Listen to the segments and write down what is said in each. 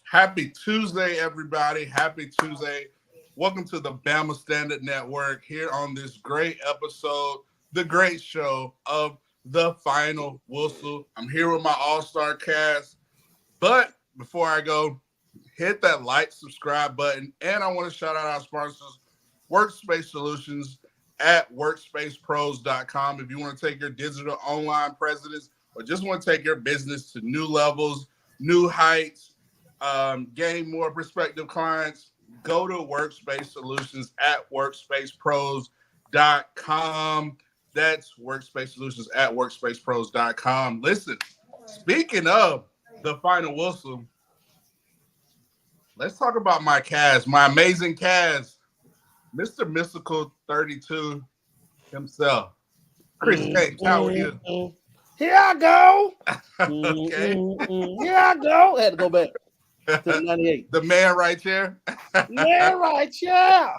Happy Tuesday, everybody. Happy Tuesday. Welcome to the Bama Standard Network here on this great episode, the great show of The Final Whistle. I'm here with my all-star cast. But before I go, hit that like, subscribe button. And I want to shout out our sponsors, Workspace Solutions at workspacepros.com. If you want to take your digital online presence or just want to take your business to new levels, new heights, gain more prospective clients, go to Workspace Solutions at workspacepros.com. That's Workspace Solutions at workspacepros.com. Listen, speaking of the final whistle, let's talk about my cast, my amazing cast, Mr. Mystical 32 himself. Chris James, how are you? Here I go. Okay. Here I go. I had to go back to the 98. The man right here. Man right here.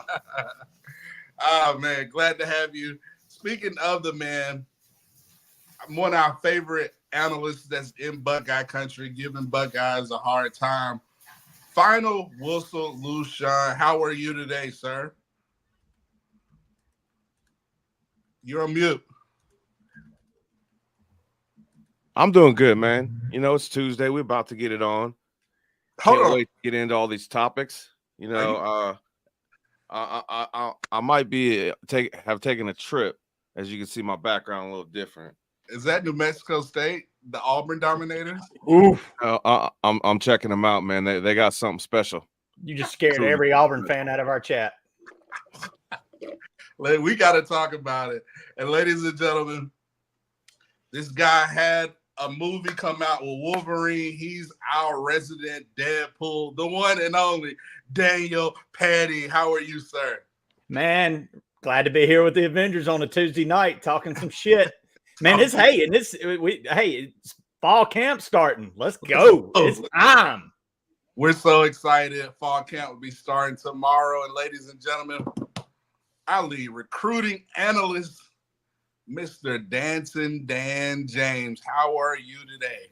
Oh, man, glad to have you. Speaking of the man, I'm one of our favorite analysts that's in Buckeye country, giving Buckeyes a hard time. Final whistle, Lushan. How are you today, sir? You're on mute. I'm doing good, man. You know, it's Tuesday. We're about to get it on. Can't wait to get into all these topics. You know, I might be have taken a trip. As you can see, my background a little different. Is that New Mexico State, the Auburn Dominators? Oof. I'm checking them out, man. They got something special. You just scared every Auburn fan out of our chat. We got to talk about it. And ladies and gentlemen, this guy had a movie come out with Wolverine. He's our resident Deadpool, the one and only Daniel Patty. How are you, sir? Man, glad to be here with the Avengers on a Tuesday night talking some shit. Man, it's fall camp starting. Let's go. It's time. We're so excited. Fall camp will be starting tomorrow. And ladies and gentlemen, our lead recruiting analyst, Mr. Dancing Dan James. How are you today?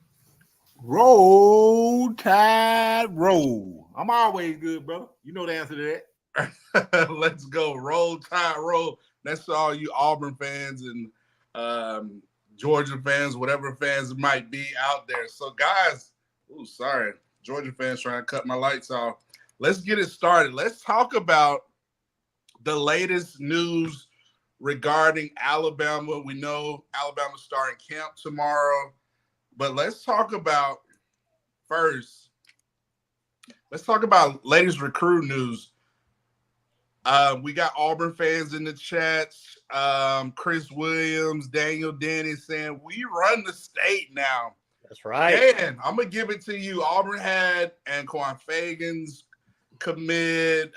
Roll, Tide, roll. I'm always good, brother. You know the answer to that. Let's go. Roll, Tide, roll. That's for all you Auburn fans and Georgia fans, whatever fans might be out there. So, guys, Georgia fans trying to cut my lights off. Let's get it started. Let's talk about the latest news regarding Alabama. We know Alabama's starting camp tomorrow, but let's talk about latest recruit news. We got Auburn fans in the chats. Chris Williams, Daniel Dennis saying we run the state now. That's right. And I'm gonna give it to you. Auburn had Anquan Fagans commit,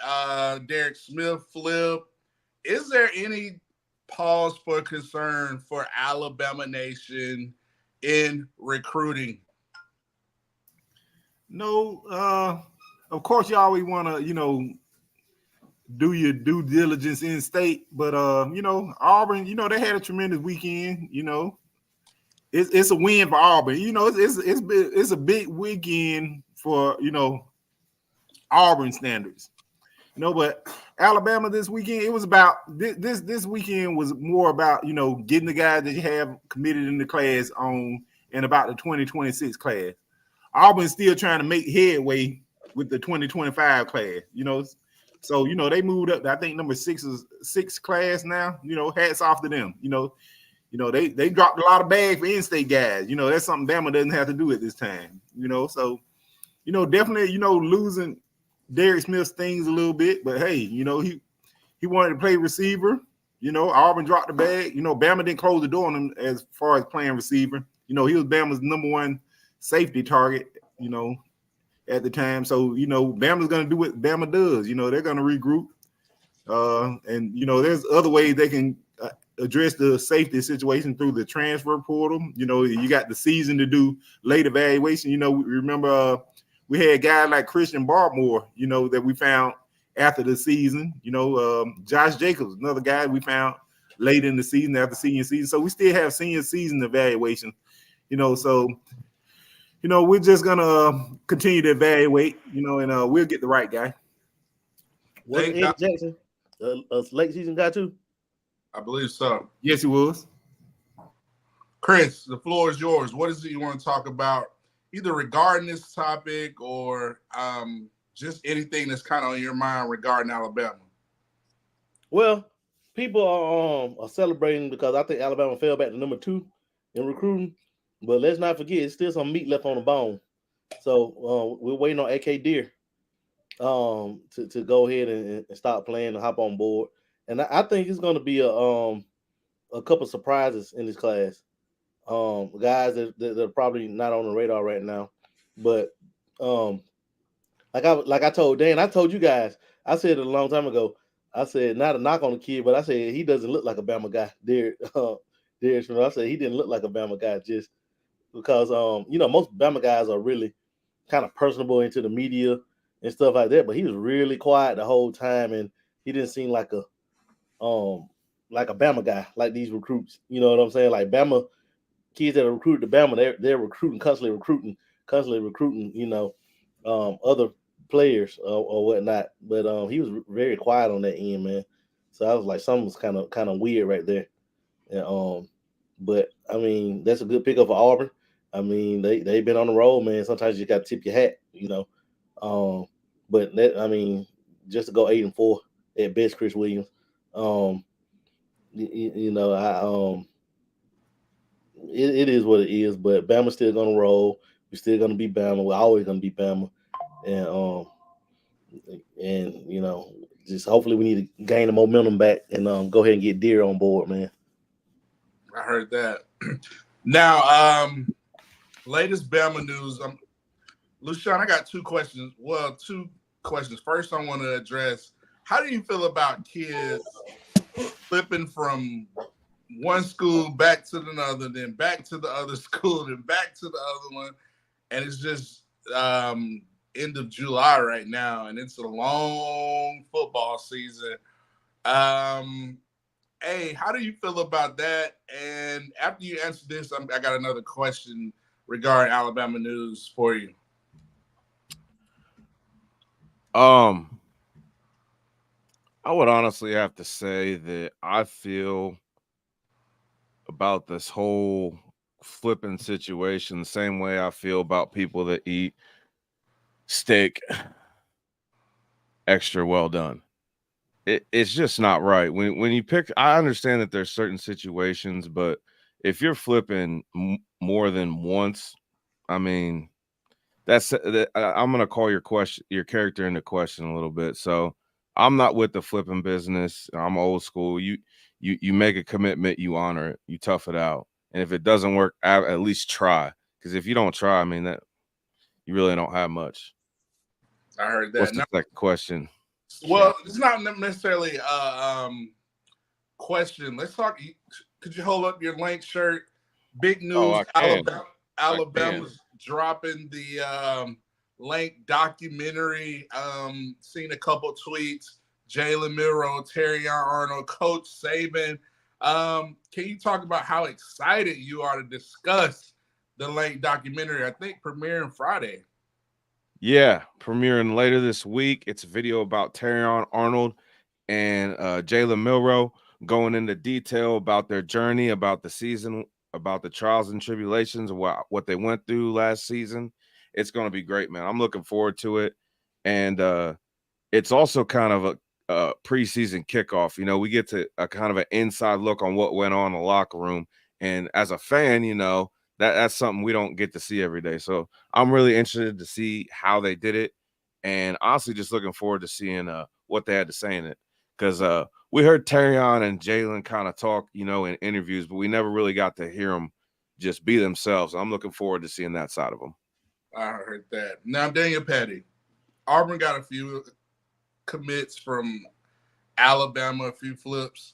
Derek Smith flip. Is there any pause for concern for Alabama Nation in recruiting? No, of course you always want to, do your due diligence in state, but Auburn, they had a tremendous weekend. It's a win for Auburn. It's a big weekend for Auburn standards. But Alabama this weekend, it was about this weekend was more about getting the guys that you have committed in the class on and about the 2026 class. Auburn's still trying to make headway with the 2025 class. So they moved up. I think number 6 is 6 class now. Hats off to them. They dropped a lot of bags for in-state guys. That's something Bama doesn't have to do at this time. So definitely losing Derek Smith stings a little bit, but hey, he wanted to play receiver. Auburn dropped the bag. Bama didn't close the door on him as far as playing receiver. He was Bama's number 1 safety target. At the time, so Bama's gonna do what Bama does. They're gonna regroup, and there's other ways they can address the safety situation through the transfer portal. You got the season to do late evaluation. Remember we had guys like Christian Barmore, that we found after the season. Josh Jacobs, another guy we found late in the season after senior season. So we still have senior season evaluation. So we're just gonna continue to evaluate, and we'll get the right guy. Was Eddie Jackson a late season guy too? I believe so. Yes, he was. Chris, the floor is yours. What is it you want to talk about, either regarding this topic or just anything that's kind of on your mind regarding Alabama? Well, people are celebrating because I think Alabama fell back to number 2 in recruiting. But let's not forget, it's still some meat left on the bone. So we're waiting on AK Deer to go ahead and start playing and hop on board. And I think it's going to be a couple surprises in this class. Guys that are probably not on the radar right now. But like I told Dan, I told you guys, I said it a long time ago. I said, not a knock on the kid, but I said he doesn't look like a Bama guy. I said he didn't look like a Bama guy just because most Bama guys are really kind of personable into the media and stuff like that. But he was really quiet the whole time, and he didn't seem like a Bama guy, like these recruits. You know what I'm saying? Like Bama kids that are recruited to Bama, they're recruiting, constantly recruiting, other players or whatnot. But he was very quiet on that end, man. So I was like, something was kind of weird right there. And but I mean, that's a good pickup for Auburn. I mean, they've been on the road, man. Sometimes you got to tip your hat, But that, I mean, just to go 8-4 at best, Chris Williams. It is what it is. But Bama's still gonna roll. We're still gonna be Bama. We're always gonna be Bama. And just hopefully we need to gain the momentum back and go ahead and get Deer on board, man. I heard that. Now, latest Bama news. Lushawn, I got two questions. Well, two questions. First, I want to address, how do you feel about kids flipping from one school back to another, then back to the other school, then back to the other one? And it's just end of July right now, and it's a long football season. Hey, how do you feel about that? And after you answer this, I got another question regarding Alabama news for you. I would honestly have to say that I feel about this whole flipping situation the same way I feel about people that eat steak extra well done. It's just not right. When you pick, I understand that there's certain situations, but if you're flipping more than once, I mean, I'm going to call your character into question a little bit. So I'm not with the flipping business. I'm old school. You make a commitment, you honor it, you tough it out. And if it doesn't work, at least try. Because if you don't try, I mean, that you really don't have much. I heard that. What's the second question? Well, it's not necessarily a question. Let's talk. Could you hold up your Link shirt? Big news. Alabama's dropping the Link documentary. Seen a couple tweets. Jalen Milroe, Terrion Arnold, Coach Saban. Can you talk about how excited you are to discuss the Link documentary? I think premiering Friday. Yeah, premiering later this week. It's a video about Terrion Arnold and Jalen Milroe going into detail about their journey, about the season, about the trials and tribulations, what they went through last season. It's going to be great, man. I'm looking forward to it. And it's also kind of a preseason kickoff. We get to a kind of an inside look on what went on in the locker room. And as a fan, that's something we don't get to see every day. So I'm really interested to see how they did it. And honestly, just looking forward to seeing what they had to say in it. Because we heard Terrion and Jalen kind of talk, in interviews, but we never really got to hear them just be themselves. I'm looking forward to seeing that side of them. I heard that. Now, Daniel Petty, Auburn got a few commits from Alabama, a few flips.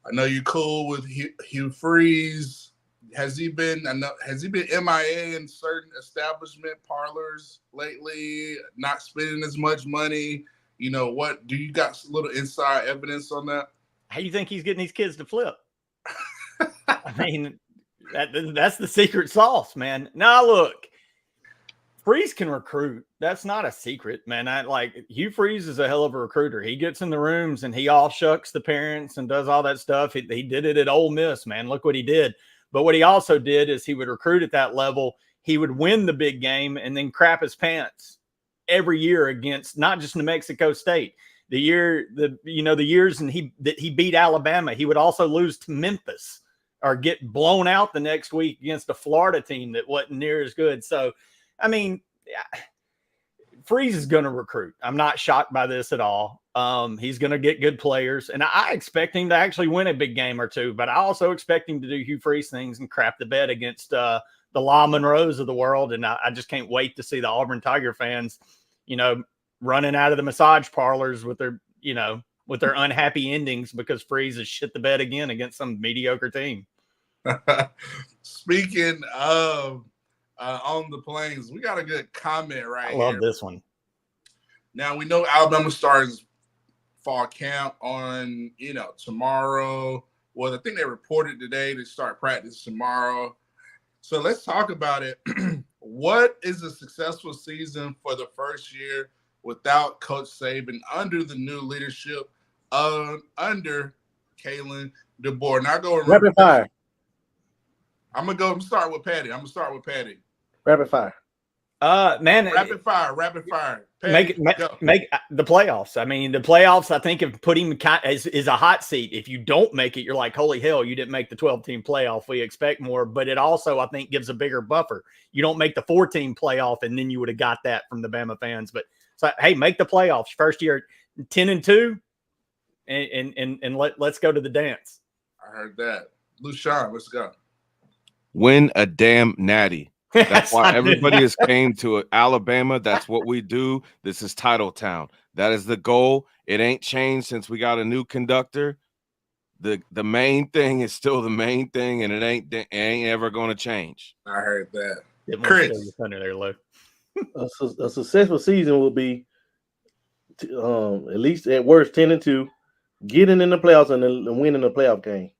I know you're cool with Hugh Freeze. Has he been MIA in certain establishment parlors lately, not spending as much money? What do you got a little inside evidence on that? How do you think he's getting these kids to flip? I mean, that's the secret sauce, man. Now look, Freeze can recruit. That's not a secret, man. Hugh Freeze is a hell of a recruiter. He gets in the rooms and he all shucks the parents and does all that stuff. He did it at Ole Miss, man. Look what he did. But what he also did is he would recruit at that level. He would win the big game and then crap his pants every year against not just New Mexico State. The years that he beat Alabama, he would also lose to Memphis or get blown out the next week against a Florida team that wasn't near as good. So, I mean, Freeze is going to recruit. I'm not shocked by this at all. He's going to get good players, and I expect him to actually win a big game or two, but I also expect him to do Hugh Freeze things and crap the bed against the La Monroes of the world, and I just can't wait to see the Auburn Tiger fans, running out of the massage parlors with their unhappy endings because Freeze has shit the bed again against some mediocre team. Speaking of on the Plains, we got a good comment right here. I love this one. Now, we know Alabama starts fall camp on, tomorrow. Well, I think they reported today they start practice tomorrow. So let's talk about it. What is a successful season for the first year without Coach Saban under the new leadership under Kalen DeBoer? Now go rapid fire. I'm gonna start with Patty. Rapid fire. Man, rapid fire. Patty, make the playoffs. I mean, the playoffs, I think, have put him is a hot seat. If you don't make it, you're like, holy hell, you didn't make the 12-team playoff. We expect more, but it also, I think, gives a bigger buffer. You don't make the 4-team playoff, and then you would have got that from the Bama fans. But so, hey, make the playoffs first year, 10-2, and let's go to the dance. I heard that. Lushawn, let's go. Win a damn natty. That's why everybody has came to Alabama. That's what we do. This is Title Town. That is the goal. It ain't changed since we got a new conductor. The main thing is still the main thing, and it ain't ever going to change. I heard that. Chris, under there, Lou. A successful season will be at least at worst 10-2, getting in the playoffs and winning the playoff game.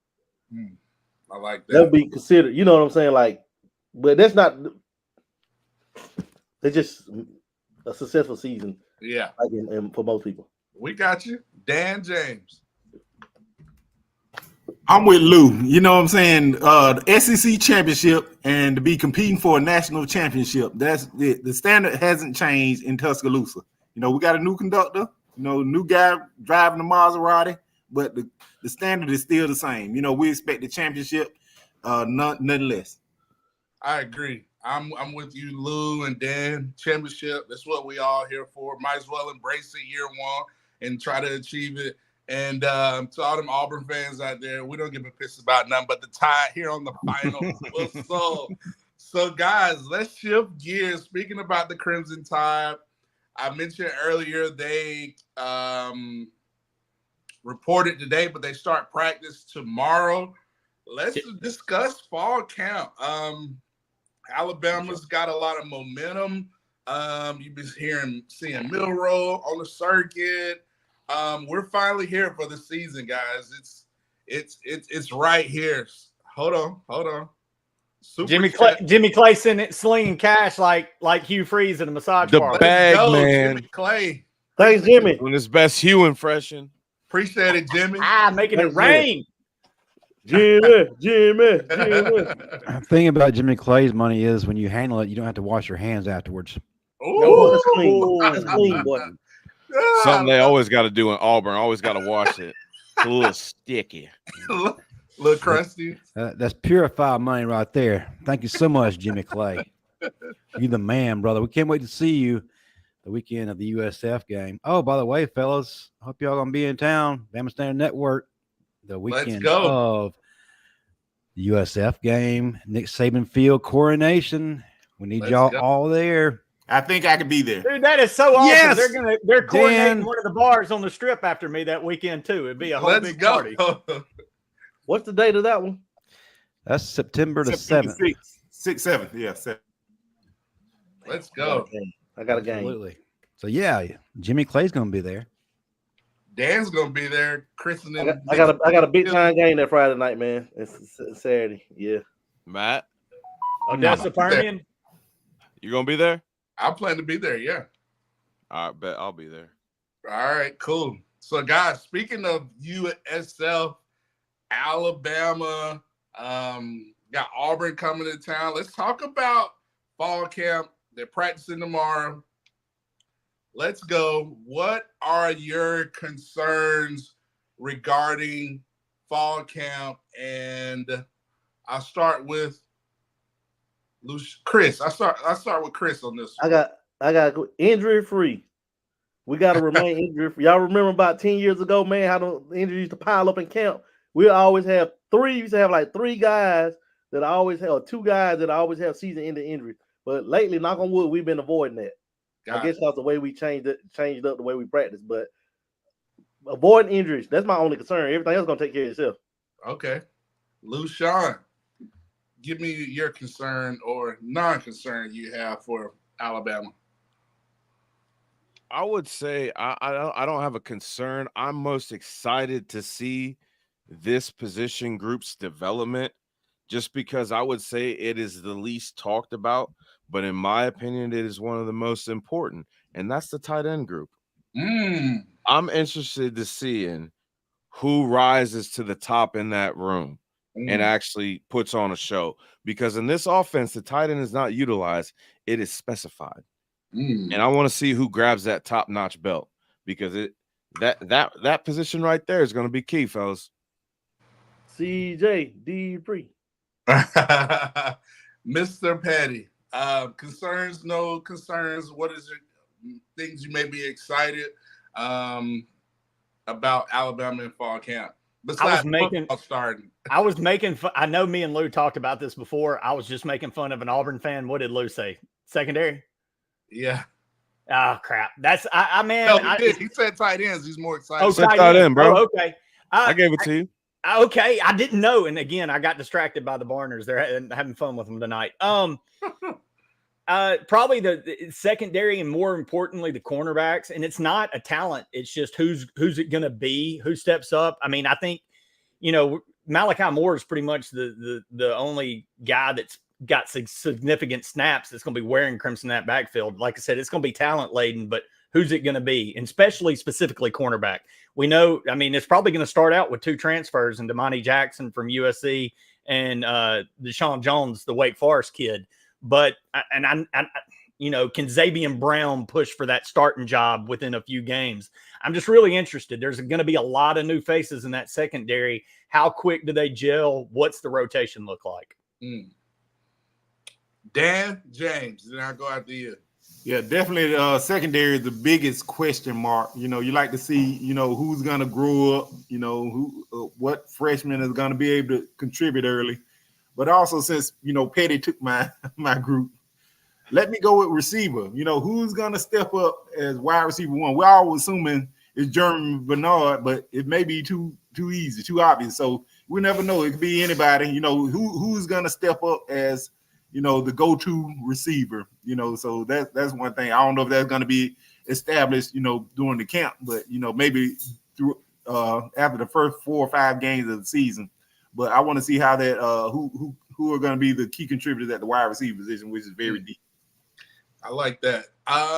I like that. That'll be considered. You know what I'm saying? But that's not. It's just a successful season. Yeah. And for most people. We got you. Dan James. I'm with Lou. You know what I'm saying? The SEC championship and to be competing for a national championship. That's it. The standard hasn't changed in Tuscaloosa. We got a new conductor, new guy driving the Maserati, but the standard is still the same. We expect the championship, nothing less. I agree. I'm with you, Lou and Dan. Championship, that's what we all here for. Might as well embrace it year one and try to achieve it. And to all them Auburn fans out there, we don't give a piss about nothing but the tie here on the final. So, guys, let's shift gears. Speaking about the Crimson Tide, I mentioned earlier they reported today, but they start practice tomorrow. Let's discuss fall camp. Alabama's got a lot of momentum. You've been seeing Milroe on the circuit. We're finally here for the season, guys. It's right here. Hold on. Jimmy Clay slinging cash like Hugh Freeze in a massage parlor. The bag, man. Jimmy Clay. Thanks, Jimmy. Doing his best hue impression. Appreciate it, Jimmy. Making it rain. Jimmy. The thing about Jimmy Clay's money is when you handle it, you don't have to wash your hands afterwards. Ooh. That's clean, boy. Something they always got to do in Auburn. Always got to wash it. It's a little sticky. Little crusty. That's purified money right there. Thank you so much, Jimmy Clay. You the man, brother. We can't wait to see you the weekend of the USF game. Oh, by the way, fellas, I hope y'all going to be in town. Bama Standard Network. The weekend of the USF game, Nick Saban Field coronation. We need y'all all there. I think I could be there. Dude, that is so awesome. Yes! They're coordinating one of the bars on the strip after me that weekend too. It'd be a whole big party. What's the date of that one? That's September the 7th. 6th, 7th. Yeah, 7th. Let's go. I got a game. Absolutely. So yeah, Jimmy Clay's gonna be there. Dan's gonna be there. Chris and them. I got a big time game that Friday night, man. It's Saturday. Yeah. Matt, Odessa Permian. you gonna be there? I plan to be there. Yeah. I bet I'll be there. All right, cool. So, guys, speaking of USF, Alabama, got Auburn coming to town. Let's talk about fall camp. They're practicing tomorrow. Let's go. What are your concerns regarding fall camp? And I'll start with Chris. I start with Chris on this one. I got injury free. We got to remain injury free. Y'all remember about 10 years ago, man, how the injuries used to pile up in camp? We always have like three guys that always have, or two guys that always have season-ending injuries. But lately, knock on wood, we've been avoiding that. I guess that's the way we changed up the way we practice. But avoiding injuries, that's my only concern. Everything else is going to take care of itself. Okay. Lou Sean, give me your concern or non-concern you have for Alabama. I would say I don't have a concern. I'm most excited to see this position group's development, just because I would say it is the least talked about, but in my opinion, it is one of the most important, and that's the tight end group. I'm interested to see who rises to the top in that room and actually puts on a show, because in this offense, the tight end is not utilized; it is specified. And I want to see who grabs that top-notch belt, because that position right there is going to be key, fellas. CJ, D3. Mr. Petty, concerns, no concerns. What is your things you may be excited about Alabama in fall camp? Besides starting. I was making fun. I know me and Lou talked about this before. I was just making fun of an Auburn fan. What did Lou say? Secondary? Yeah. Oh, crap. That's man. No, he said tight ends. He's more excited. Oh, tight end, bro. Oh, okay. I gave it to you. Okay, I didn't know, and again, I got distracted by the Barners. They're having fun with them tonight. Probably the secondary, and more importantly, the cornerbacks. And it's not a talent; it's just who's it going to be, who steps up. I mean, I think Malachi Moore is pretty much the only guy that's got significant snaps that's going to be wearing crimson in that backfield. Like I said, it's going to be talent laden, but who's it going to be? And specifically cornerback. We know, I mean, it's probably going to start out with two transfers, and Domani Jackson from USC and Deshaun Jones, the Wake Forest kid. But can Xavier Brown push for that starting job within a few games? I'm just really interested. There's going to be a lot of new faces in that secondary. How quick do they gel? What's the rotation look like? Dan James, then I'll go after you. Yeah, definitely. Secondary is the biggest question mark. You like to see, who's going to grow up, what freshman is going to be able to contribute early. But also, since, Petty took my group, let me go with receiver. Who's going to step up as wide receiver one? We're all assuming it's Jeremy Bernard, but it may be too easy, too obvious. So we never know. It could be anybody. Who's going to step up as the go-to receiver, so that's one thing. I don't know if that's going to be established, during the camp, but, maybe through after the first 4 or 5 games of the season. But I want to see how that who are going to be the key contributors at the wide receiver position, which is very deep. I like that.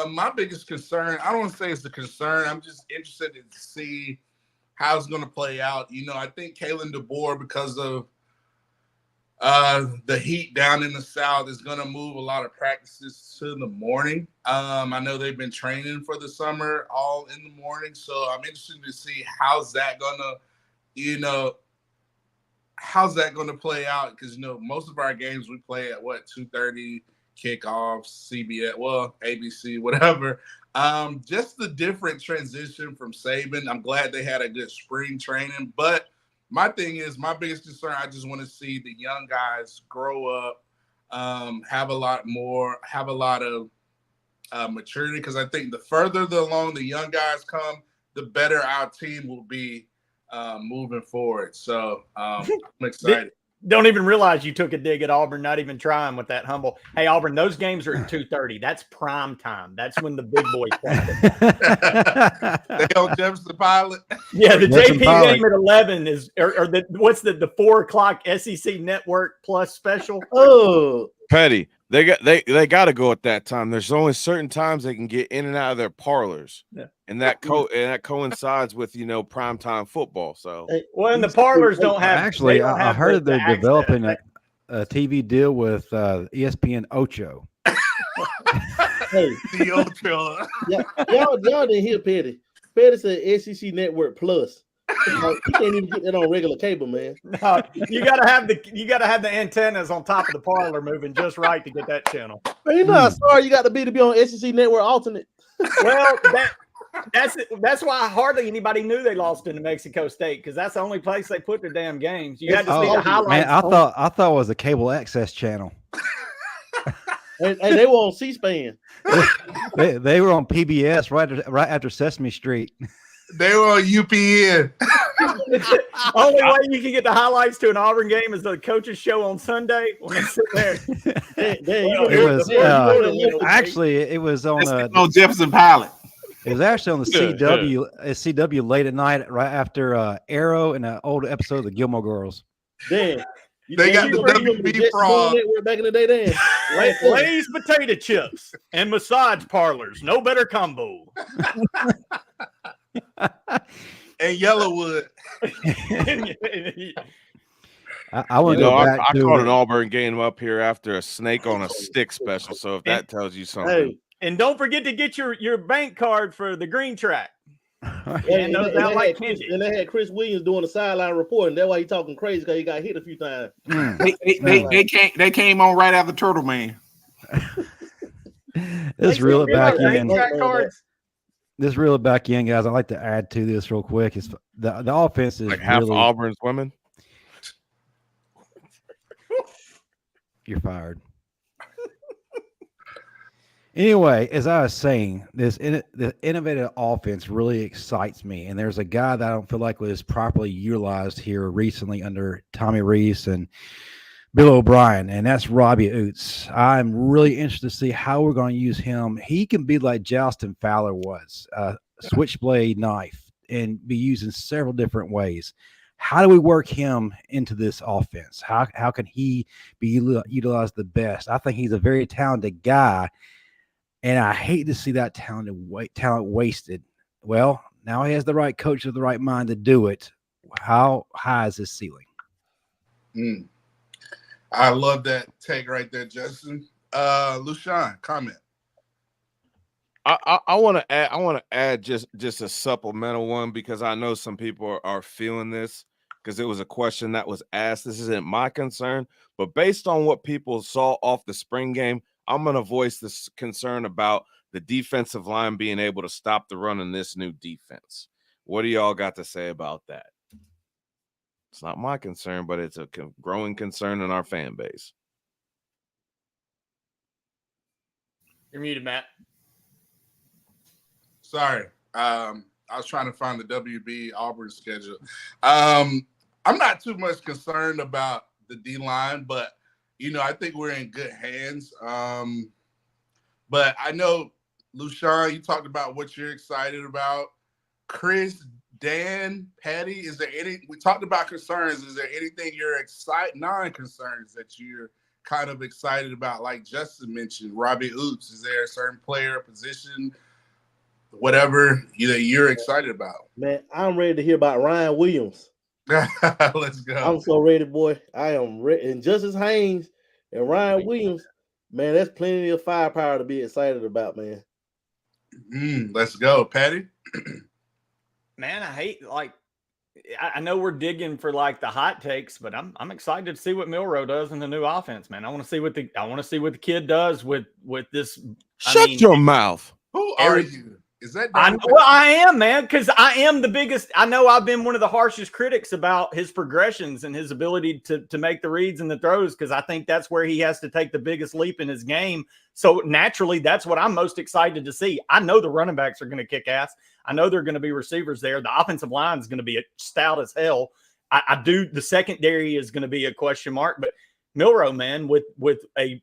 My biggest concern, I don't want to say it's a concern. I'm just interested to see how it's going to play out. I think Kalen DeBoer, because of the heat down in the South, is going to move a lot of practices to the morning. I know they've been training for the summer all in the morning, so I'm interested to see how's that going to play out, because most of our games we play at 2:30 kickoffs, CBS, ABC, whatever. Just the different transition from Saban. I'm glad they had a good spring training, but my thing is, my biggest concern, I just want to see the young guys grow up, have a lot of maturity, because I think the further along the young guys come, the better our team will be moving forward. So I'm excited. Don't even realize you took a dig at Auburn, not even trying with that humble. Hey, Auburn, those games are at 2:30. That's prime time. That's when the big boys play. They on Jefferson Pilot? Yeah, the Jefferson JP Pilot. game at 11 is, what's the 4 o'clock SEC Network Plus special? Oh, Petty, They got to go at that time. There's only certain times they can get in and out of their parlors, and that coincides with primetime football. So well, and the parlors don't have. Actually, I heard the they're developing a TV deal with ESPN Ocho. Hey, The Ocho. y'all didn't hear Petty. Petty said SEC Network Plus. You can't even get that on regular cable, man. No, you gotta have the antennas on top of the parlor moving just right to get that channel. Man, you know how sorry you got to be on SEC Network alternate. Well, that's why hardly anybody knew they lost in New Mexico State, because that's the only place they put their damn games. You had to see the highlights. Man, I thought it was a cable access channel. and they were on C-SPAN. they were on PBS right after Sesame Street. They were on UPN. Only way you can get the highlights to an Auburn game is the coach's show on Sunday when they sit there. Actually, it was on Jefferson Pilot. It was actually on the CW late at night, right after Arrow and an old episode of the Gilmore Girls. Damn. They got the WB fraud back in the day. Then Lay's potato chips and massage parlors, no better combo. and Yellowwood. I want to go back. I caught an Auburn game up here after a snake on a stick special. So if that tells you something. Hey. And don't forget to get your bank card for the green track. And they had Chris Williams doing the sideline reporting. That's why he's talking crazy, because he got hit a few times. They came on right after Turtle Man. Let's reel it back in. Let's reel it back in, guys. I'd like to add to this real quick. It's the offense is like half really, Auburn's women. You're fired. Anyway, as I was saying, the innovative offense really excites me. And there's a guy that I don't feel like was properly utilized here recently under Tommy Rees and Bill O'Brien, and that's Robbie Oots. I'm really interested to see how we're going to use him. He can be like Justin Fowler was, a switchblade knife, and be used in several different ways. How do we work him into this offense? How can he be utilized the best? I think he's a very talented guy, and I hate to see that talent wasted. Well, now he has the right coach with the right mind to do it. How high is his ceiling? I love that take right there, Justin. Lushan, comment. I want to add just a supplemental one, because I know some people are feeling this, because it was a question that was asked. This isn't my concern, but based on what people saw off the spring game, I'm going to voice this concern about the defensive line being able to stop the run in this new defense. What do y'all got to say about that? It's not my concern, but it's a growing concern in our fan base. You're muted, Matt. Sorry. I was trying to find the WB Auburn schedule. I'm not too much concerned about the D-line, but, I think we're in good hands. But I know, Lushan, you talked about what you're excited about. Chris, Dan, Patty, we talked about concerns. Is there anything you're non-concerns that you're kind of excited about? Like Justin mentioned, Robbie Oots, is there a certain player, position, whatever you're excited about? Man, I'm ready to hear about Ryan Williams. Let's go. I'm so ready, boy. I am ready. And Justice Haynes and Ryan Williams, man, that's plenty of firepower to be excited about, man. Let's go, Patty. Man, I know we're digging for like the hot takes, but I'm excited to see what Milroe does in the new offense, man. I want to see what the kid does with this. Shut your mouth. Who are you? Is that I am, man, because I am the biggest. I know I've been one of the harshest critics about his progressions and his ability to make the reads and the throws, because I think that's where he has to take the biggest leap in his game. So naturally, that's what I'm most excited to see. I know the running backs are going to kick ass. I know there are going to be receivers there. The offensive line is going to be stout as hell. The secondary is going to be a question mark, but Milroe, man, with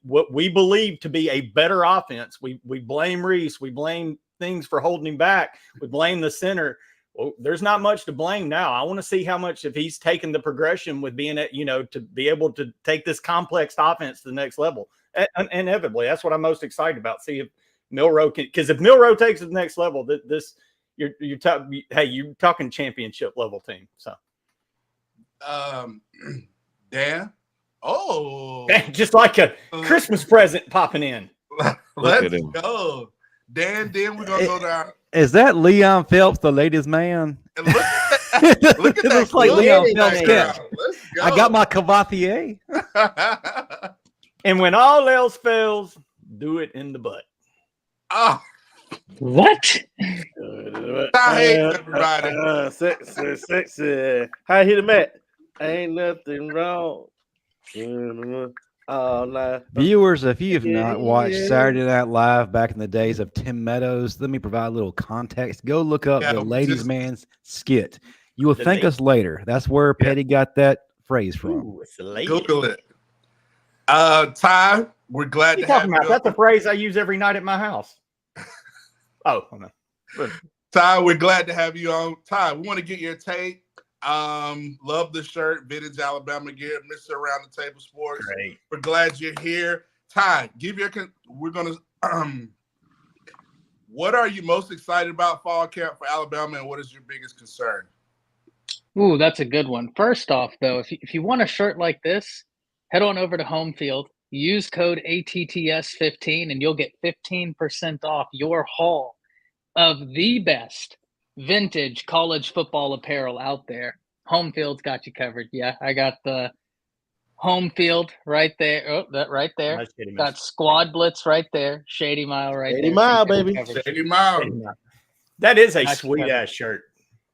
what we believe to be a better offense. We blame Reese. We blame things for holding him back. We blame the center. Well, there's not much to blame now. I want to see how much, if he's taken the progression with being to be able to take this complex offense to the next level. Inevitably, that's what I'm most excited about. See if Milroe can, because if Milroe takes it to the next level, you're talking championship level team. So, Dan. Oh, just like a Christmas present popping in. Let's go, Dan. Then we're gonna go down. Is that Leon Phelps, the latest man? And look at that. Look at It that. looks like clip Leon in the Phelps background. sketch. Let's go. I got my Cavatier. And when all else fails, do it in the butt. Oh, What? I hate everybody. Sexy. How you hit him at? Ain't nothing wrong. Oh, no. Viewers, if you have not watched Yeah. Saturday Night Live back in the days of Tim Meadows, let me provide a little context. Go look up Yeah, the Ladies just- Man's skit. You will The thank ladies- us later. That's where Yeah. Petty got that phrase from. Ooh, it's the lady. Google it. Ty, we're glad What are you to have talking about? you. That's a phrase I use every night at my house. Oh, no. Ty, we're glad to have you on. Ty, we want to get your take. Love the shirt, vintage Alabama gear, Mr. Around the Table Sports. Great. We're glad you're here. Ty, we're gonna what are you most excited about fall camp for Alabama, and what is your biggest concern? Ooh, that's a good one. First off, though, if you want a shirt like this, head on over to Home Field. Use code ATTS15 and you'll get 15% off your haul of the best vintage college football apparel out there. Home Field's got you covered. Yeah, I got the Home Field right there. Oh, that right there. Nice kitty Got miss. Squad Blitz right there. Shady Mile right 80 there. Mile, So you got baby. covered. Shady Mile. That is a Got you sweet covered. ass shirt.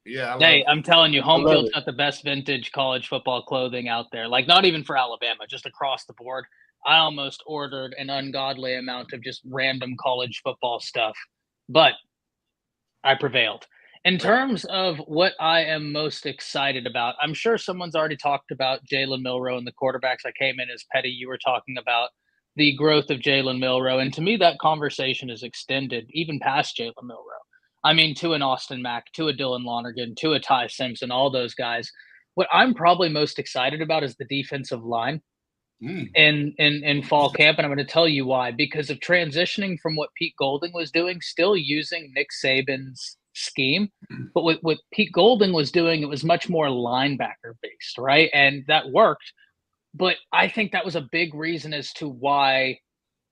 Yeah, I love Hey, it. I'm telling you, Home love Field's it. got the best vintage college football clothing out there. Like, not even for Alabama, just across the board. I almost ordered an ungodly amount of just random college football stuff, but I prevailed. In terms of what I am most excited about, I'm sure someone's already talked about Jalen Milroe and the quarterbacks. I came in as Petty. You were talking about the growth of Jalen Milroe. And to me, that conversation is extended even past Jalen Milroe. I mean, to an Austin Mack, to a Dylan Lonergan, to a Ty Simpson, all those guys. What I'm probably most excited about is the defensive line in fall camp, and I'm going to tell you why. Because of transitioning from what Pete Golding was doing, still using Nick Saban's scheme, but what Pete Golding was doing, it was much more linebacker based, right? And that worked. But I think that was a big reason as to why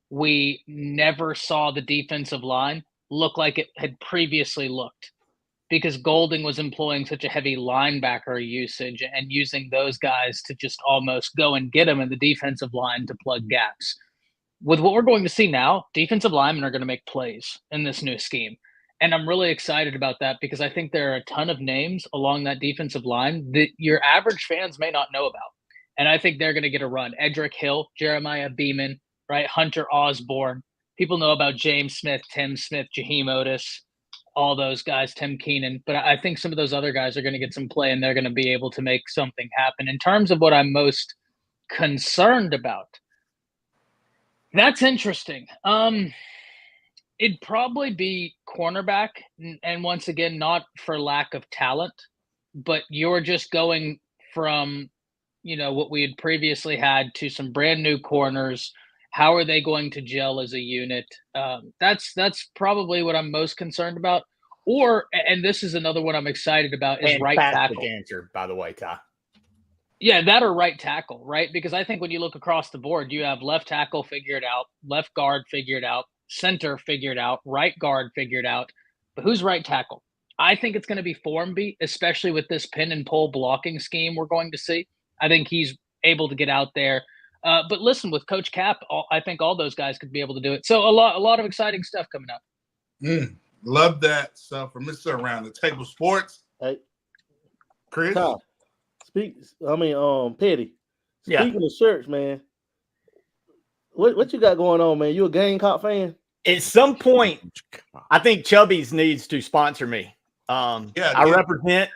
we never saw the defensive line look like it had previously looked, because Golding was employing such a heavy linebacker usage and using those guys to just almost go and get them in the defensive line to plug gaps. With what we're going to see now, defensive linemen are going to make plays in this new scheme. And I'm really excited about that because I think there are a ton of names along that defensive line that your average fans may not know about. And I think they're going to get a run. Edric Hill, Jeremiah Beeman, right? Hunter Osborne. People know about James Smith, Tim Smith, Jaheim Otis, all those guys, Tim Keenan. But I think some of those other guys are going to get some play and they're going to be able to make something happen. In terms of what I'm most concerned about, that's interesting. It'd probably be cornerback. And once again, not for lack of talent, but you're just going from, what we had previously had to some brand new corners. How are they going to gel as a unit? That's probably what I'm most concerned about. And this is another one I'm excited about, is right tackle. Answer, by the way, Ty. Yeah, that or right tackle, right? Because I think when you look across the board, you have left tackle figured out, left guard figured out, center figured out, right guard figured out. But who's right tackle? I think it's going to be Formby, especially with this pin and pull blocking scheme we're going to see. I think he's able to get out there. But listen, with Coach Cap, I think all those guys could be able to do it. So a lot of exciting stuff coming up. Love that stuff from Mr. Around the Table Sports. Hey, Chris? Ty, Petty. Yeah. Speaking of shirts, man, what you got going on, man? You a Gamecock fan? At some point, I think Chubby's needs to sponsor me. I represent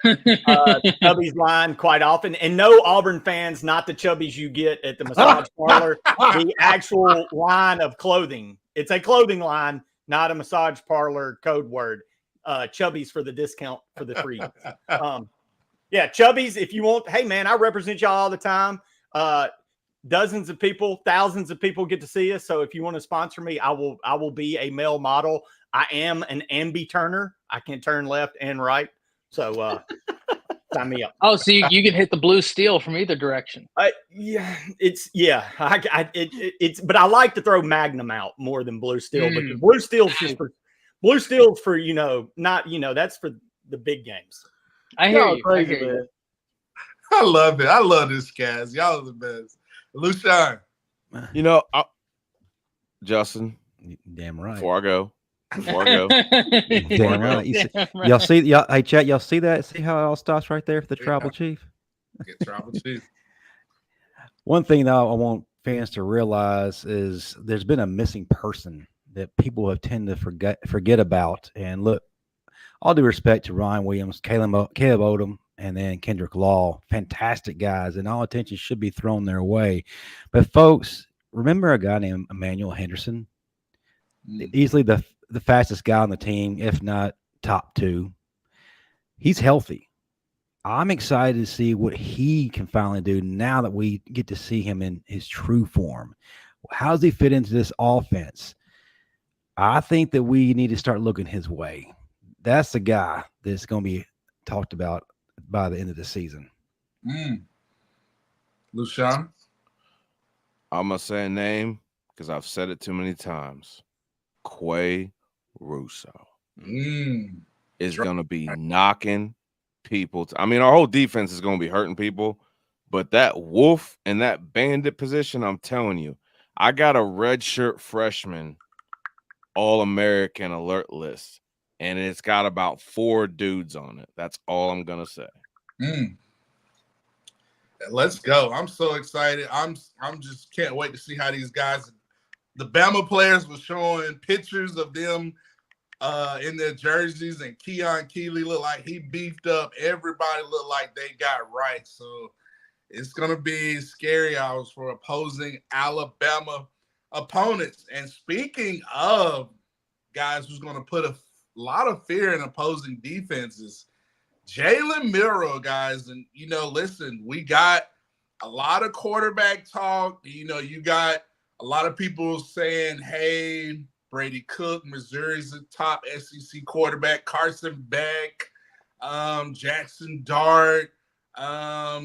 Chubby's line quite often, and no Auburn fans, not the Chubbies you get at the massage parlor, the actual line of clothing. It's a clothing line, not a massage parlor code word. Chubbies for the discount for the free. Yeah, Chubbies, if you want, hey man, I represent y'all all the time. dozens of people, thousands of people get to see us. So if you want to sponsor me, I will be a male model. I am an ambi-turner. I can turn left and right. So sign me up. Oh, so you can hit the blue steel from either direction. It's but I like to throw Magnum out more than blue steel because blue steel's for not that's for the big games. I hear Y'all you. crazy, I hear you. man. I love it. I love this cast. Y'all are the best. Lucian. Justin, Damn right. before I go, Damn right. Y'all see, hey, chat, y'all see that? See how it all starts right there for the tribal chief? Get tribal chief. One thing that I want fans to realize is there's been a missing person that people have tended to forget about. And look, all due respect to Ryan Williams, Caleb Odom, and then Kendrick Law, fantastic guys, and all attention should be thrown their way. But folks, remember a guy named Emmanuel Henderson? Easily the fastest guy on the team, if not top two. He's healthy. I'm excited to see what he can finally do now that we get to see him in his true form. How does he fit into this offense? I think that we need to start looking his way. That's the guy that's going to be talked about by the end of the season. Lucian. I'm going to say a name because I've said it too many times. Quay Russo is going to be knocking people. Our whole defense is going to be hurting people, but that wolf and that bandit position, I'm telling you, I got a redshirt freshman All-American alert list, and it's got about 4 dudes on it. That's all I'm going to say. Let's go. I'm so excited. I'm just can't wait to see how these guys, the Bama players, were showing pictures of them in their jerseys, and Keon Keeley looked like he beefed up. Everybody looked like they got right. So it's going to be scary hours for opposing Alabama opponents. And speaking of guys who's going to put a lot of fear in opposing defenses, Jalen Milroe, guys. And, listen, we got a lot of quarterback talk. You got a lot of people saying, hey, Brady Cook, Missouri's the top SEC quarterback. Carson Beck, Jackson Dart, Limavea,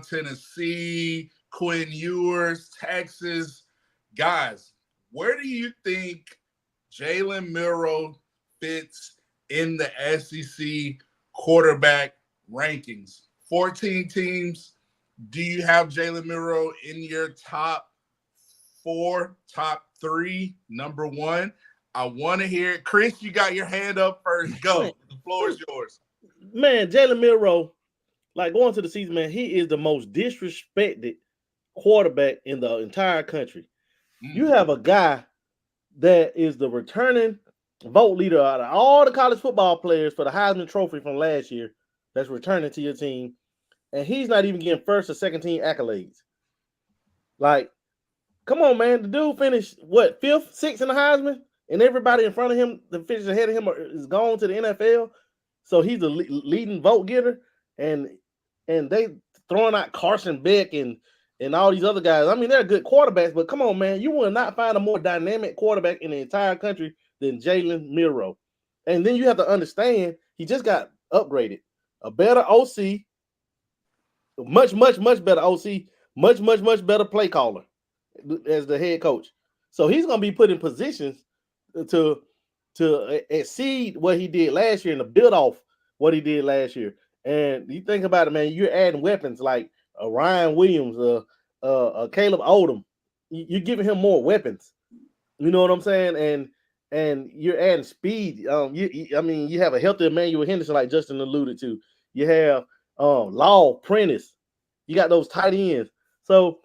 Tennessee, Quinn Ewers, Texas. Guys, where do you think Jalen Milroe fits in the SEC quarterback rankings? 14 teams. Do you have Jalen Milroe in your top 4, top 3, number 1? I want to hear it. Chris, you got your hand up first. Go. The floor is yours. Man, Jalen Milroe, like going to the season, man, he is the most disrespected quarterback in the entire country. You have a guy that is the returning vote leader out of all the college football players for the Heisman Trophy from last year that's returning to your team, and he's not even getting first or second team accolades. Like, come on, man. The dude finished, 5th, 6th in the Heisman, and everybody in front of him that finished ahead of him is gone to the NFL. So he's a leading vote getter, and they throwing out Carson Beck and all these other guys. They're good quarterbacks, but come on, man. You will not find a more dynamic quarterback in the entire country than Jalen Milroe. And then you have to understand, he just got upgraded. A better OC, much, much, much better OC, much, much, much better play caller as the head coach. So he's going to be put in positions to exceed what he did last year and to build off what he did last year. And you think about it, man, you're adding weapons like Ryan Williams, Caleb Odom. You're giving him more weapons. You know what I'm saying? And you're adding speed. You have a healthy Emmanuel Henderson, like Justin alluded to. You have Law, Prentice. You got those tight ends. So,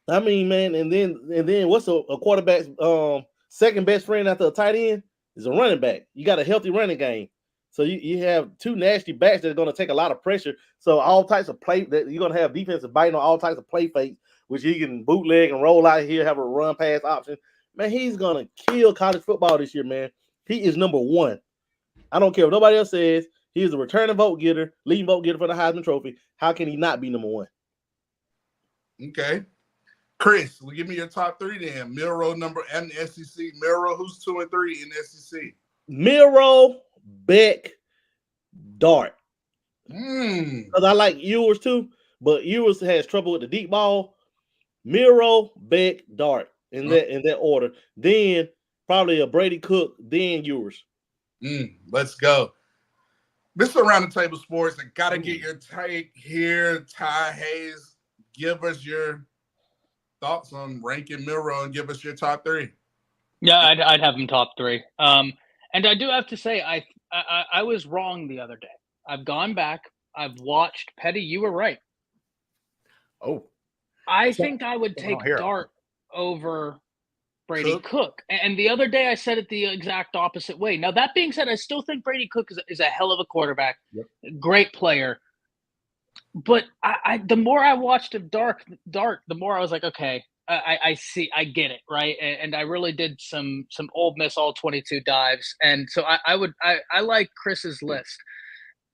man, and then what's a quarterback's second best friend after a tight end is a running back. You got a healthy running game. So you have 2 nasty backs that are going to take a lot of pressure. So all types of play that you're going to have defensive biting on all types of play fakes, which he can bootleg and roll out here, have a run pass option. Man, he's going to kill college football this year, man. He is number 1. I don't care what nobody else says. He is a returning vote getter, leading vote getter for the Heisman Trophy. How can he not be number 1? Okay. Chris, well, give me your top three then. Milroe number and the SEC. Milroe, who's 2 and 3 in the SEC? Milroe, Beck, Dart. Mm. Because I like Ewers too, but Ewers has trouble with the deep ball. Milroe, Beck, Dart in that order. Then probably a Brady Cook, then Ewers. Let's go. This is Around the Table Sports. I gotta get your take here. Ty Hayes, give us your thoughts on ranking Milroe and give us your top three. Yeah, I'd have him top three. And I do have to say, I was wrong the other day. I've gone back. I've watched. Petty, you were right. Oh, I think I would take Dart over Brady Cook. And the other day I said it the exact opposite way. Now, that being said, I still think Brady Cook is a hell of a quarterback. Yep. Great player. But the more I watched of Dart, the more I was like, okay, I see, I get it, right? And I really did some Ole Miss all 22 dives. And so I like Chris's list.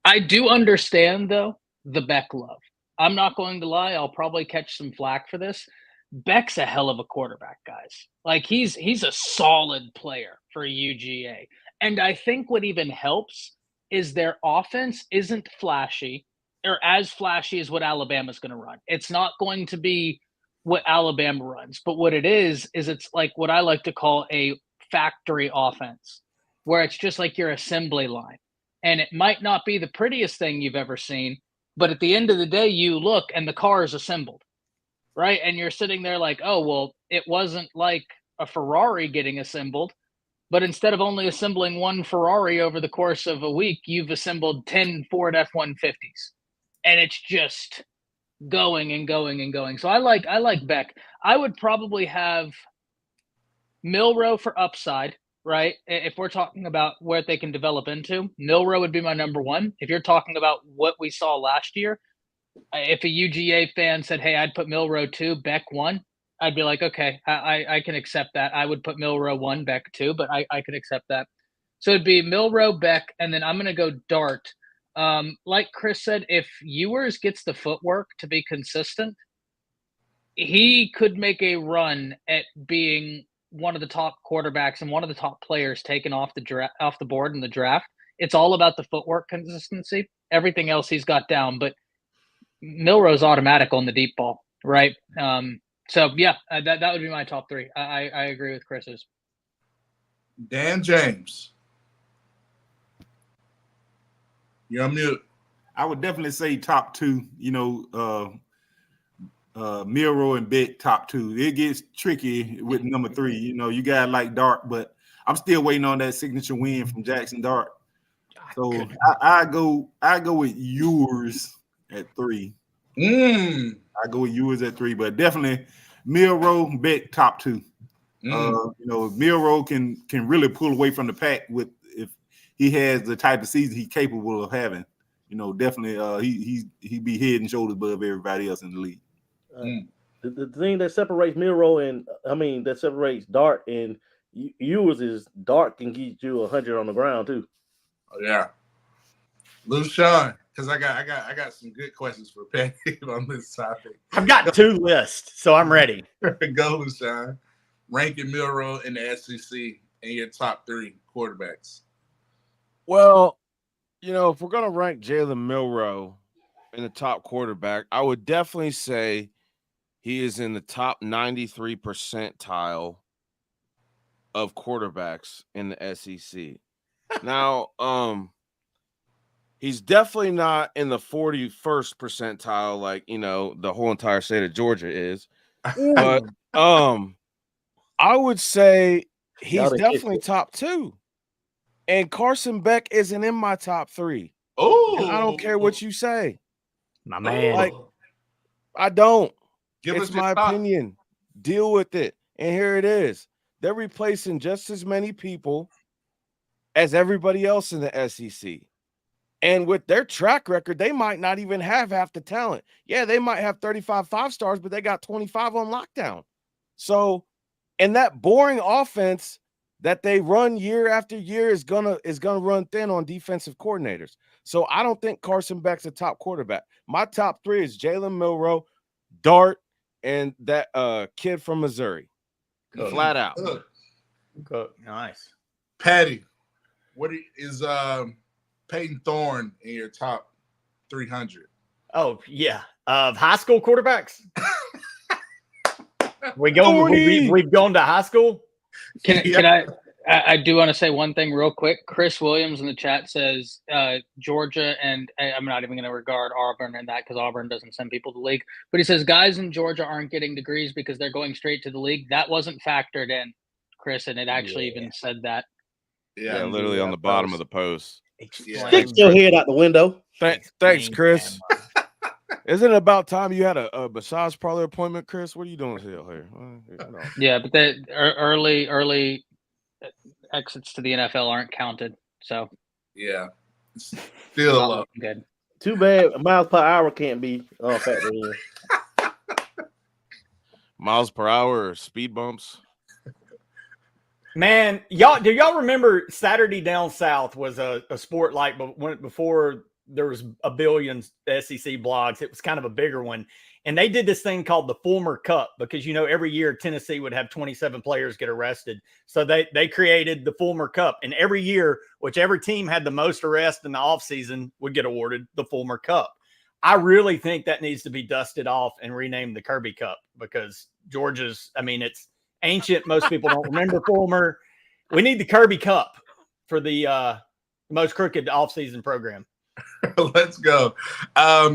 I do understand, though, the Beck love. I'm not going to lie. I'll probably catch some flack for this. Beck's a hell of a quarterback, guys. Like, he's a solid player for UGA. And I think what even helps is their offense isn't flashy or as flashy as what Alabama's going to run. It's not going to be what Alabama runs. But what it is it's like what I like to call a factory offense, where it's just like your assembly line. And it might not be the prettiest thing you've ever seen, but at the end of the day, you look and the car is assembled, right? And you're sitting there like, oh, well, it wasn't like a Ferrari getting assembled, but instead of only assembling one Ferrari over the course of a week, you've assembled 10 Ford F-150s. And it's just going and going and going. So I like Beck. I would probably have Milroe for upside. Right? If we're talking about where they can develop into, Milroe would be my number one. If you're talking about what we saw last year, if a UGA fan said, hey, I'd put Milroe 2, Beck 1, I'd be like, okay, I can accept that. I would put Milroe 1, Beck 2, but I can accept that. So it'd be Milroe, Beck, and then I'm going to go Dart. Like Chris said, if Ewers gets the footwork to be consistent, he could make a run at being one of the top quarterbacks and one of the top players taken off the board in the draft. It's all about the footwork consistency. Everything else he's got down, but Milroe's automatic on the deep ball, right? So yeah, that would be my top three. I agree with Chris's. Dan James, you're on mute. I would definitely say top two. Milroe and Beck top two. It gets tricky with number three. You got like Dart, but I'm still waiting on that signature win from Jackson Dart. So I go with Ewers at 3. I go with Ewers at 3, but definitely Milroe, Beck top 2. Milroe can really pull away from the pack if he has the type of season he's capable of having. Definitely he be head and shoulders above everybody else in the league. The thing that separates Milroe that separates Dart and Ewers is Dart can get you 100 on the ground too. Oh yeah, LeSean, because I got some good questions for Patty on this topic. I've got 2 lists, so I'm ready. Go, LeSean. Ranking Milroe in the SEC and your top 3 quarterbacks. Well, if we're gonna rank Jalen Milroe in the top quarterback, I would definitely say he is in the top 93 percentile of quarterbacks in the SEC. Now, he's definitely not in the 41st percentile like, the whole entire state of Georgia is. But I would say he's definitely top 2. And Carson Beck isn't in my top 3. Oh, I don't care what you say. My man. Like, I don't. It's my opinion. Deal with it. And here it is. They're replacing just as many people as everybody else in the SEC. And with their track record, they might not even have half the talent. Yeah, they might have 35 5-stars, but they got 25 on lockdown. So, and that boring offense that they run year after year is gonna run thin on defensive coordinators. So I don't think Carson Beck's a top quarterback. My top 3 is Jalen Milroe, Dart, and that kid from Missouri. Flat out. Cook. Nice. Patty, what is Peyton Thorne in your top 300? Oh yeah, high school quarterbacks. We've gone to high school. Can I do want to say one thing real quick. Chris Williams in the chat says Georgia, and I'm not even going to regard Auburn in that because Auburn doesn't send people to the league. But he says guys in Georgia aren't getting degrees because they're going straight to the league. That wasn't factored in, Chris, and it actually even said that. Yeah, literally on the bottom of the post. Stick your head out the window. Thanks, Chris. Isn't it about time you had a massage parlor appointment, Chris? What are you doing here? Yeah, but the early exits to the NFL aren't counted. So yeah, still good. Too bad miles per hour can't be factored in. Miles per hour or speed bumps. Man, do y'all remember Saturday Down South was a sport like before there was a billion SEC blogs. It was kind of a bigger one. And they did this thing called the Fulmer Cup because, every year Tennessee would have 27 players get arrested. So they created the Fulmer Cup. And every year, whichever team had the most arrests in the offseason would get awarded the Fulmer Cup. I really think that needs to be dusted off and renamed the Kirby Cup because Georgia's, it's ancient. Most people don't remember Fulmer. We need the Kirby Cup for the most crooked offseason program. Let's go.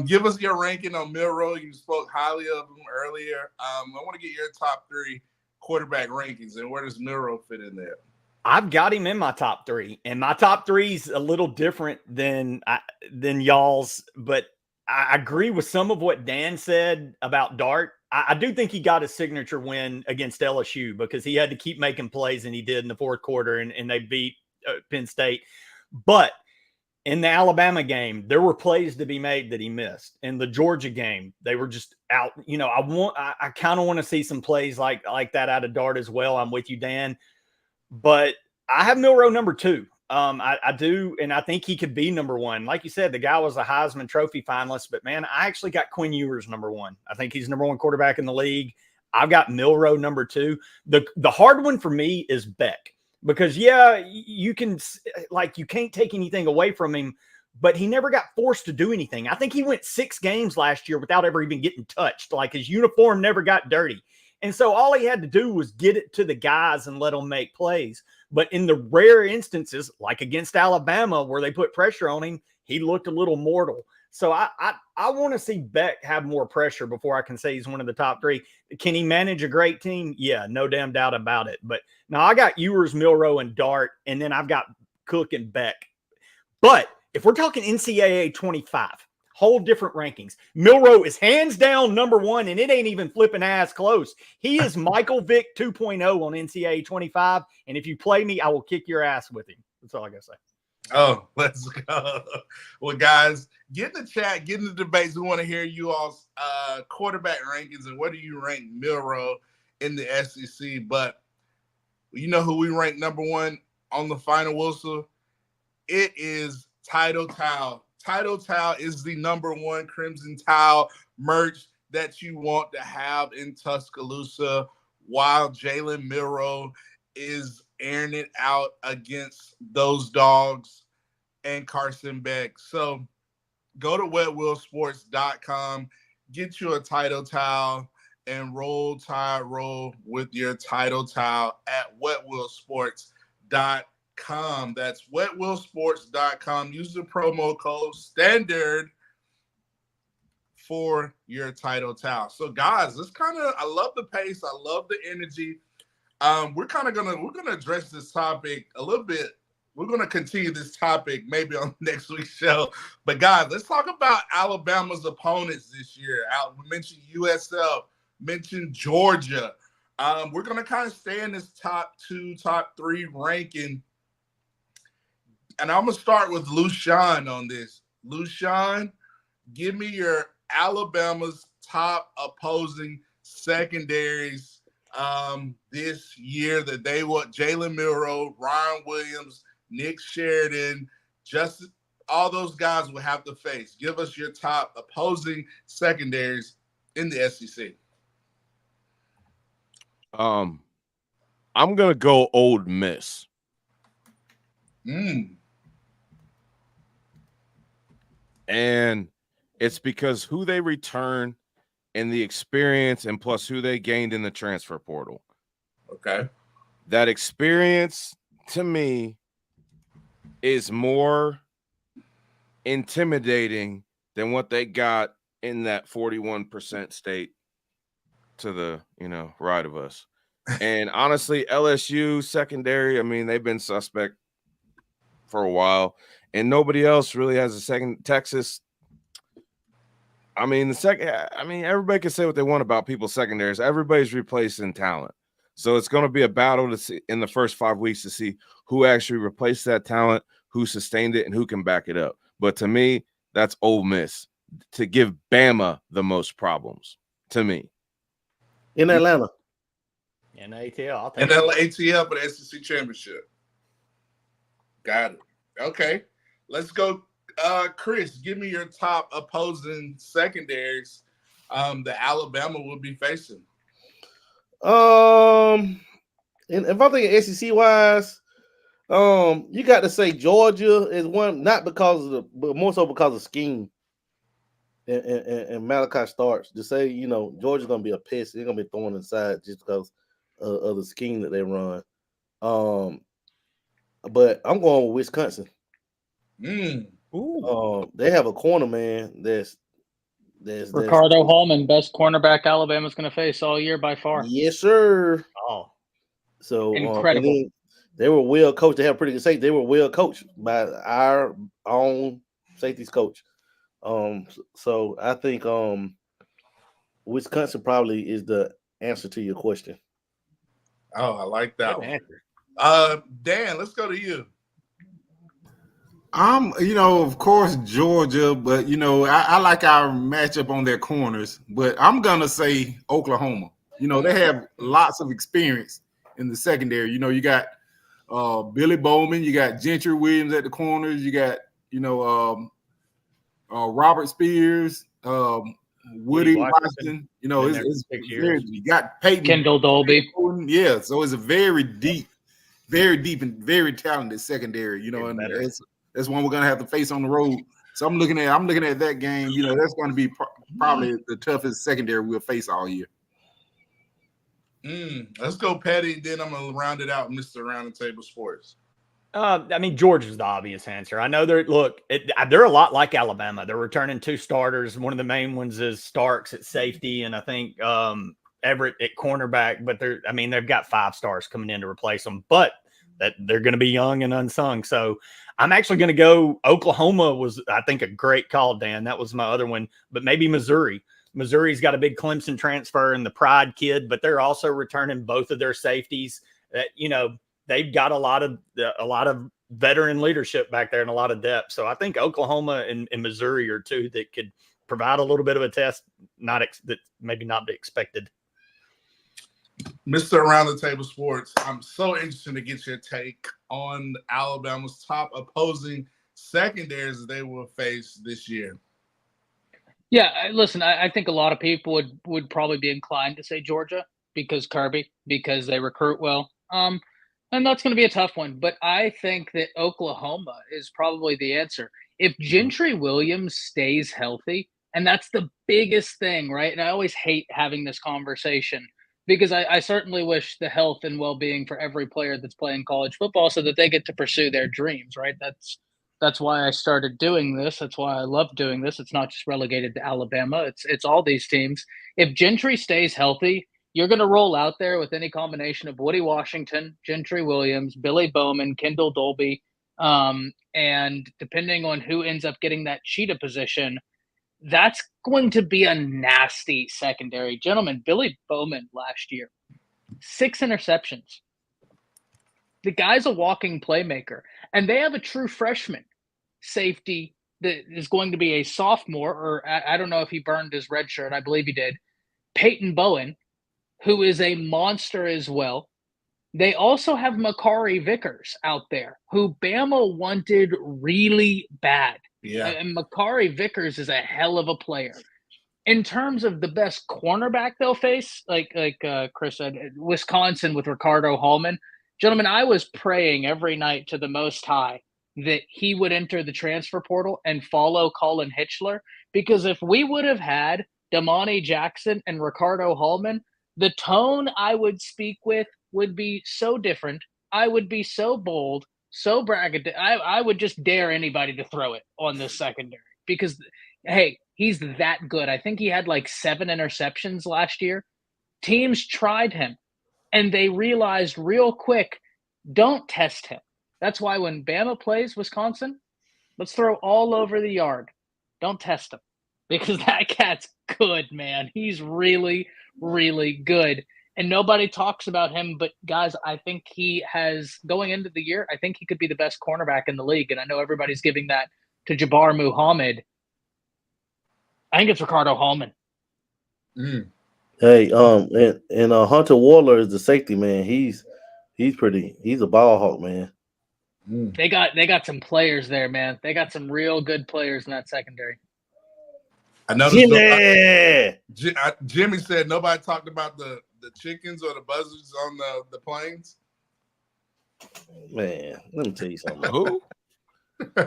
Give us your ranking on Milroe. You spoke highly of him earlier. I want to get your top 3 quarterback rankings, and where does Milroe fit in there? I've got him in my top 3, and my top 3 is a little different than y'all's, but I agree with some of what Dan said about Dart. I do think he got his signature win against LSU because he had to keep making plays, and he did in the fourth quarter, and they beat Penn State. But in the Alabama game, there were plays to be made that he missed. In the Georgia game, they were just out. I kind of want to see some plays like that out of Dart as well. I'm with you, Dan. But I have Milroe number 2. I do, and I think he could be number 1. Like you said, the guy was a Heisman Trophy finalist, but man, I actually got Quinn Ewers number 1. I think he's number 1 quarterback in the league. I've got Milroe number 2. The hard one for me is Beck. Because, you can't take anything away from him, but he never got forced to do anything. I think he went 6 games last year without ever even getting touched. Like, his uniform never got dirty. And so all he had to do was get it to the guys and let them make plays. But in the rare instances, like against Alabama, where they put pressure on him, he looked a little mortal. So I want to see Beck have more pressure before I can say he's one of the top 3. Can he manage a great team? Yeah, no damn doubt about it. But now I got Ewers, Milroe, and Dart, and then I've got Cook and Beck. But if we're talking NCAA 25, whole different rankings. Milroe is hands down number 1, and it ain't even flipping ass close. He is Michael Vick 2.0 on NCAA 25, and if you play me, I will kick your ass with him. That's all I got to say. Oh, let's go. Well, guys, get in the chat, get in the debates. We want to hear you all's quarterback rankings and where do you rank Milroe in the SEC. But you know who we rank number 1 on the final whistle? It is Title Towel. Title Towel is the number 1 Crimson Towel merch that you want to have in Tuscaloosa while Jalen Milroe is airing it out against those dogs and Carson Beck. So go to wetwillsports.com, get you a Title Towel, and roll Tide roll with your Title Towel at wetwillsports.com. That's wetwillsports.com. Use the promo code STANDARD for your Title Towel. So guys, I love the pace. I love the energy. We're gonna address this topic a little bit. We're gonna continue this topic maybe on next week's show. But guys, let's talk about Alabama's opponents this year. We mentioned USF, mentioned Georgia. We're gonna kind of stay in this top 2, top 3 ranking. And I'm gonna start with Lushan on this. Lushan, give me your Alabama's top opposing secondaries this year that they want. Jalen Milroe, Ryan Williams, Nick Sheridan, just all those guys will have to face. Give us your top opposing secondaries in the SEC. I'm gonna go Old Miss. And it's because who they return and the experience, and plus who they gained in the transfer portal. Okay. That experience to me is more intimidating than what they got in that 41% state to the, right of us. And honestly, LSU secondary, I mean, they've been suspect for a while, and nobody else really has a second. Texas, I mean, everybody can say what they want about people's secondaries. Everybody's replacing talent. So it's going to be a battle to see in the first 5 weeks to see who actually replaced that talent, who sustained it, and who can back it up. But to me, that's Ole Miss to give Bama the most problems, to me. In Atlanta. In ATL. And then ATL for the SEC championship. Got it. Okay. Let's go. Chris, give me your top opposing secondaries that Alabama will be facing. And if I'm thinking SEC wise, you got to say Georgia is one, not because of but more so because of scheme. And Malachi starts to say, Georgia's gonna be a piss. They're gonna be thrown inside just because of the scheme that they run. But I'm going with Wisconsin. They have a corner man that's Ricardo Hallman, best cornerback Alabama's going to face all year by far. Yes, sir. Oh, so incredible. They were well coached. They have pretty good safety. They were well coached by our own safeties coach. So I think Wisconsin probably is the answer to your question. Oh, I like that one. Dan, let's go to you. Of course, Georgia, but I like our matchup on their corners. But I'm gonna say Oklahoma. They have lots of experience in the secondary. You got Billy Bowman, you got Gentry Williams at the corners, you got Robert Spears, Woody Washington. You got Peyton Kendall Dolby. Yeah, so it's a very deep and very talented secondary. And that's one we're gonna have to face on the road. So I'm looking at that game. That's going to be probably the toughest secondary we'll face all year. Let's go, Petty. Then I'm gonna round it out, Mr. Round the Table Sports. Georgia's the obvious answer. I know they're a lot like Alabama. They're returning 2 starters. One of the main ones is Starks at safety, and I think Everett at cornerback. But they've got 5 stars coming in to replace them. But that they're going to be young and unsung. So I'm actually going to go Oklahoma was, I think, a great call, Dan. That was my other one. But maybe Missouri. Missouri's got a big Clemson transfer and the Pride kid, but they're also returning both of their safeties. That they've got a lot of veteran leadership back there and a lot of depth. So I think Oklahoma and Missouri are 2 that could provide a little bit of a test, that maybe not be expected. Mr. Around the Table Sports, I'm so interested to get your take on Alabama's top opposing secondaries they will face this year. Yeah, listen, I think a lot of people would probably be inclined to say Georgia because Kirby, because they recruit well. And that's going to be a tough one. But I think that Oklahoma is probably the answer. If Gentry Williams stays healthy, and that's the biggest thing, right? And I always hate having this conversation because I certainly wish the health and well-being for every player that's playing college football so that they get to pursue their dreams, right? That's why I started doing this. That's why I love doing this. It's not just relegated to Alabama. It's all these teams. If Gentry stays healthy, you're going to roll out there with any combination of Woody Washington, Gentry Williams, Billy Bowman, Kendall Dolby, and depending on who ends up getting that cheetah position, that's going to be a nasty secondary. Gentlemen, Billy Bowman last year, 6 interceptions. The guy's a walking playmaker, and they have a true freshman safety that is going to be a sophomore, or I don't know if he burned his red shirt. I believe he did. Peyton Bowen, who is a monster as well. They also have Makari Vickers out there, who Bama wanted really bad. Yeah. And Makari Vickers is a hell of a player. in terms of the best cornerback they'll face, like Chris said, Wisconsin with Ricardo Hallman. Gentlemen, I was praying every night to the Most High that he would enter the transfer portal and follow Colin Hitchler, because if we would have had Domani Jackson and Ricardo Hallman, the tone I would speak with would be so different. I would be so bold, so braggadocious. I would just dare anybody to throw it on this secondary because, hey, he's that good. I think he had like 7 interceptions last year. Teams tried him, and they realized real quick, don't test him. That's why when Bama plays Wisconsin, let's throw all over the yard. Don't test him because that cat's good, man. He's really, really good. And nobody talks about him, but guys, I think he has, going into the year, I think he could be the best cornerback in the league. And I know everybody's giving that to Jabbar Muhammad. I think it's Ricardo Hallman. Hey, and Hunter Waller is the safety man. He's a ball hawk, man. They got some players there, man. They got some real good players in that secondary. I noticed Jimmy. Jimmy said nobody talked about the chickens or the buzzards on the planes. Man, let me tell you something. Who?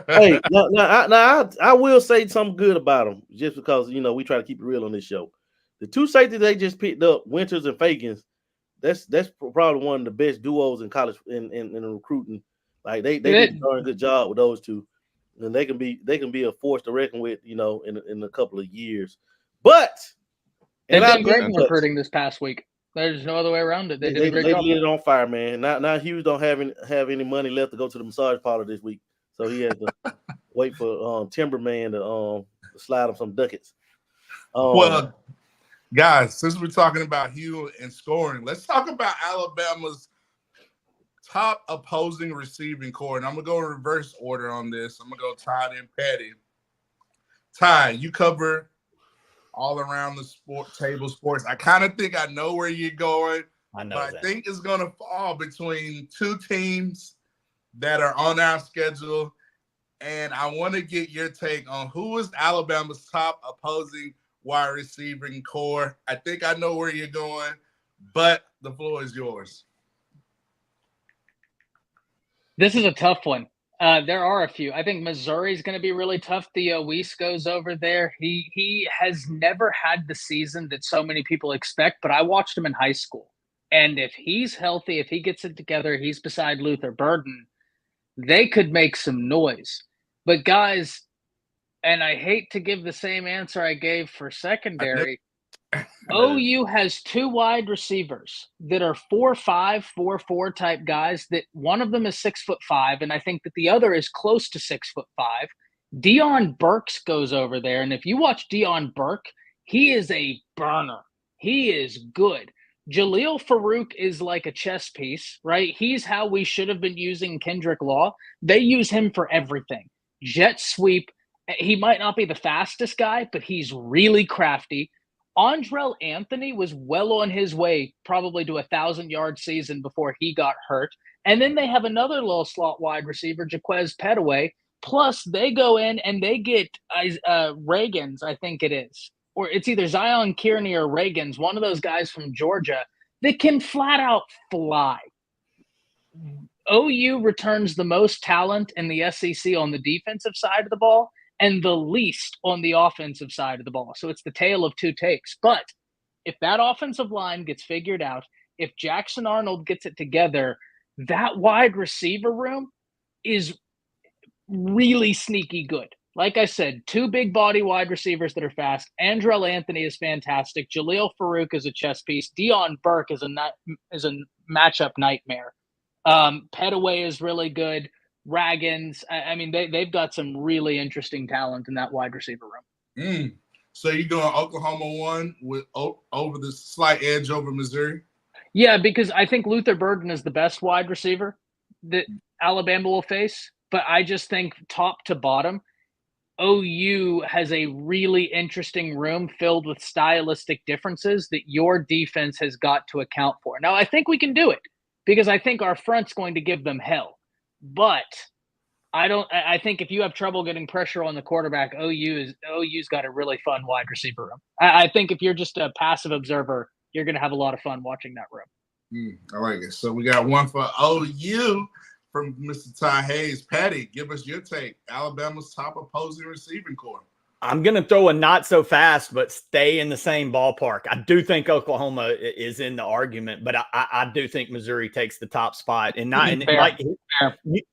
Hey, I will say something good about them just because we try to keep it real on this show. The 2 safeties they just picked up, Winters and Fagans, that's probably one of the best duos in college in recruiting. Like they did a darn good job with those 2, and they can be a force to reckon with, in a couple of years. But they've done great in recruiting this past week. There's no other way around it. They did a great job. They lit it on fire, man. Now Hughes don't have any money left to go to the massage parlor this week, so he has to wait for Timberman to slide him some ducats. Well, guys, since we're talking about Hugh and scoring, let's talk about Alabama's top opposing receiving core. And I'm going to go in reverse order on this. I'm going to go Ty and Patty. Ty, you cover all around the table sports. I kind of think I know where you're going. I know but I think it's going to fall between 2 teams that are on our schedule. And I want to get your take on who is Alabama's top opposing wide receiving core. I think I know where you're going, but the floor is yours. This is a tough one. There are a few. I think Missouri's going to be really tough. Theo Weiss goes over there. He has never had the season that so many people expect, but I watched him in high school. And if he's healthy, if he gets it together, he's beside Luther Burden, they could make some noise. But guys, and I hate to give the same answer I gave for secondary, OU has 2 wide receivers that are 4'5", 4'4" type guys. That one of them is 6'5", and I think that the other is close to 6'5". Deion Burks goes over there, and if you watch Deion Burke, he is a burner. He is good. Jaleel Farouk is like a chess piece, right? He's how we should have been using Kendrick Law. They use him for everything. Jet sweep. He might not be the fastest guy, but he's really crafty. Andrell Anthony was well on his way probably to 1,000-yard season before he got hurt. And then they have another little slot wide receiver, Jaquez Petaway. Plus, they go in and they get Reagans, I think it is. Or it's either Zion Kearney or Reagans, one of those guys from Georgia that can flat out fly. OU returns the most talent in the SEC on the defensive side of the ball and the least on the offensive side of the ball. So it's the tale of 2 takes. But if that offensive line gets figured out, if Jackson Arnold gets it together, that wide receiver room is really sneaky good. Like I said, 2 big body wide receivers that are fast. Andrell Anthony is fantastic. Jaleel Farouk is a chess piece. Deion Burke is a matchup nightmare. Petaway is really good. Raggins. I mean, they've got some really interesting talent in that wide receiver room. So you're going Oklahoma 1 with over the slight edge over Missouri? Yeah, because I think Luther Burden is the best wide receiver that Alabama will face. But I just think top to bottom, OU has a really interesting room filled with stylistic differences that your defense has got to account for. Now, I think we can do it because I think our front's going to give them hell. But I think if you have trouble getting pressure on the quarterback, OU's got a really fun wide receiver room. I think if you're just a passive observer, you're going to have a lot of fun watching that room. I like it. So we got one for OU from Mr. Ty Hayes. Patty, give us your take. Alabama's top opposing receiving core. I'm going to throw a not so fast, but stay in the same ballpark. I do think Oklahoma is in the argument, but I do think Missouri takes the top spot. And not and like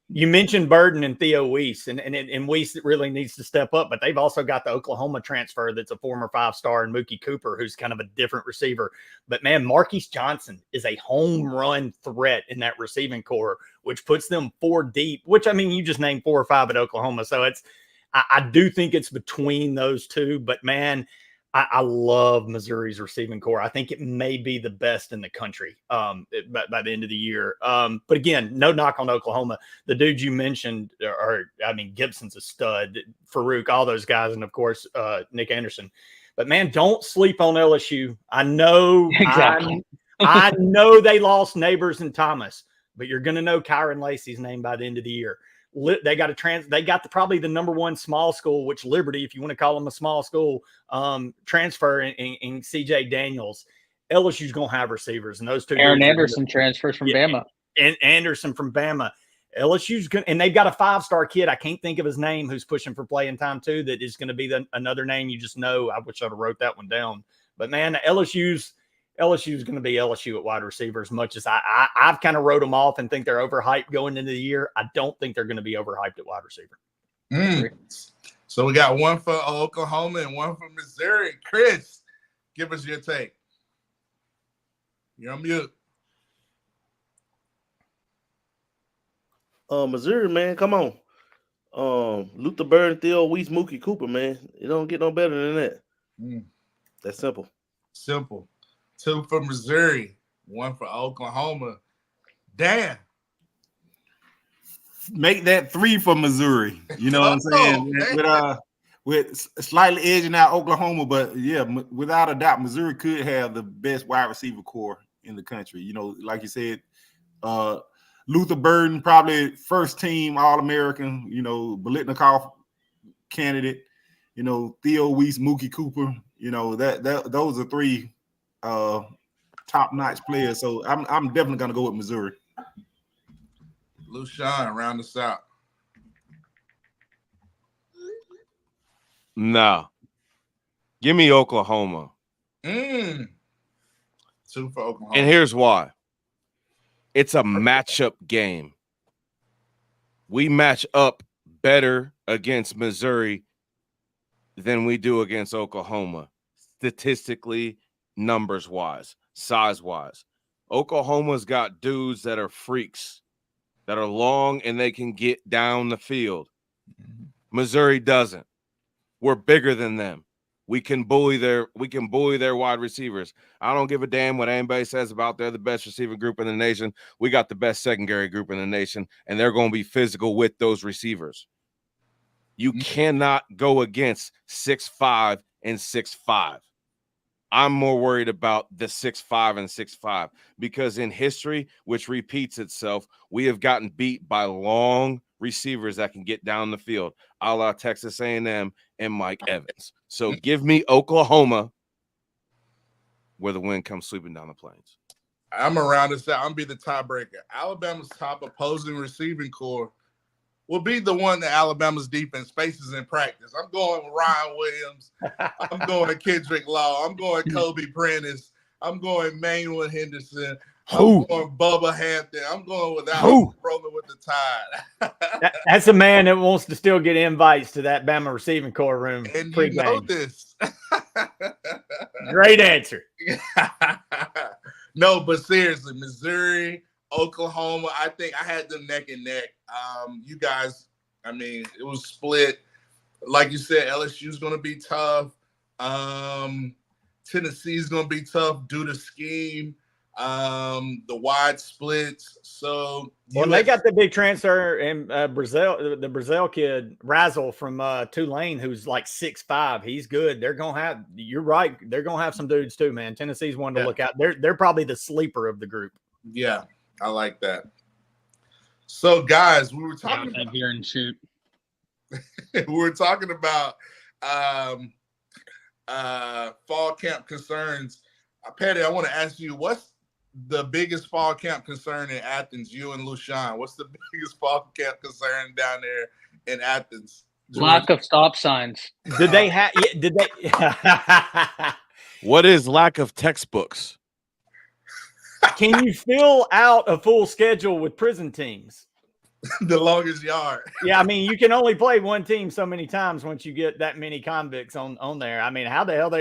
you mentioned Burden and Theo Weiss, and Weiss really needs to step up, but they've also got the Oklahoma transfer that's a former 5-star, and Mookie Cooper, who's kind of a different receiver. But man, Marquise Johnson is a home run threat in that receiving core, which puts them 4 deep, which I mean, you just named 4 or 5 at Oklahoma. So I do think it's between those two, but man, I love Missouri's receiving core. I think it may be the best in the country by the end of the year. But again, no knock on Oklahoma. The dudes you mentioned Gibson's a stud, Farouk, all those guys, and of course, Nick Anderson. But man, don't sleep on LSU. I know, exactly. I know they lost Neighbors and Thomas, but you're going to know Kyron Lacey's name by the end of the year. They got probably the number 1 small school, which Liberty, if you want to call them a small school, transfer in CJ Daniels. LSU's going to have receivers, and those two. Aaron Anderson transfers from Bama. And Anderson from Bama. LSU's going, and they've got a 5-star kid. I can't think of his name, who's pushing for playing time too. That is going to be another name you just know. I wish I'd have wrote that one down. But man, LSU's going to be LSU at wide receiver. As much as I've kind of wrote them off and think they're overhyped going into the year, I don't think they're going to be overhyped at wide receiver. So we got one for Oklahoma and one for Missouri. Chris, give us your take. You're on mute. Missouri, man, come on. Luther Burden, Theo Weiss, Mookie Cooper, man. It don't get no better than that. That's simple. Simple. 2 for Missouri, 1 for Oklahoma. Dan. Make that 3 for Missouri. You know what I'm saying? With slightly edging out Oklahoma, but yeah, without a doubt, Missouri could have the best wide receiver core in the country. You know, like you said, Luther Burden, probably first team All-American, you know, Biletnikoff candidate, you know, Theo Weiss, Mookie Cooper, you know, those are 3 top-notch players. So I'm definitely gonna go with Missouri. Lushawn, round us out. No. Give me Oklahoma. 2 for Oklahoma. And here's why. It's a matchup game. We match up better against Missouri than we do against Oklahoma, statistically, numbers-wise, size-wise. Oklahoma's got dudes that are freaks, that are long, and they can get down the field. Missouri doesn't. We're bigger than them. We can bully their wide receivers. I don't give a damn what anybody says about they're the best receiving group in the nation. We got the best secondary group in the nation, and they're going to be physical with those receivers. You cannot go against 6'5" and 6'5". I'm more worried about the 6'5" and 6'5", because in history, which repeats itself, we have gotten beat by long receivers that can get down the field, a la Texas A&M and Mike Evans. So give me Oklahoma, where the wind comes sweeping down the plains. I'm going to round this out. I'm going to be the tiebreaker. Alabama's top opposing receiving core will be the one that Alabama's defense faces in practice. I'm going with Ryan Williams. I'm going Kendrick Law. I'm going Kobe Prentice. I'm going Manuel Henderson. I'm going Bubba Hampton. I'm going without rolling with the tide. That's a man that wants to still get invites to that Bama receiving core room. And pre-game. you know this. Great answer. No, but seriously, Missouri, Oklahoma, I think I had them neck and neck. You guys, I mean, it was split. Like you said, LSU's going to be tough. Tennessee's going to be tough due to scheme. The wide splits. So they got the big transfer in Brazil, the Brazil kid Razzle from Tulane, who's like 6'5". He's good. They're gonna have. You're right. They're gonna have some dudes too, man. Tennessee's one to look out. They're probably the sleeper of the group. Yeah, I like that. So, guys, we were talking Out here and shoot. about fall camp concerns. Patty, I want to ask you, what's the biggest fall camp concern in Athens? You and Lushan, what's the biggest fall camp concern down there in Athens? Lack of stop signs. Did they have? Yeah, did they? What is lack of textbooks? Can you fill out a full schedule with prison teams? The longest yard. Yeah, I mean, you can only play one team so many times once you get that many convicts on there. I mean, how the hell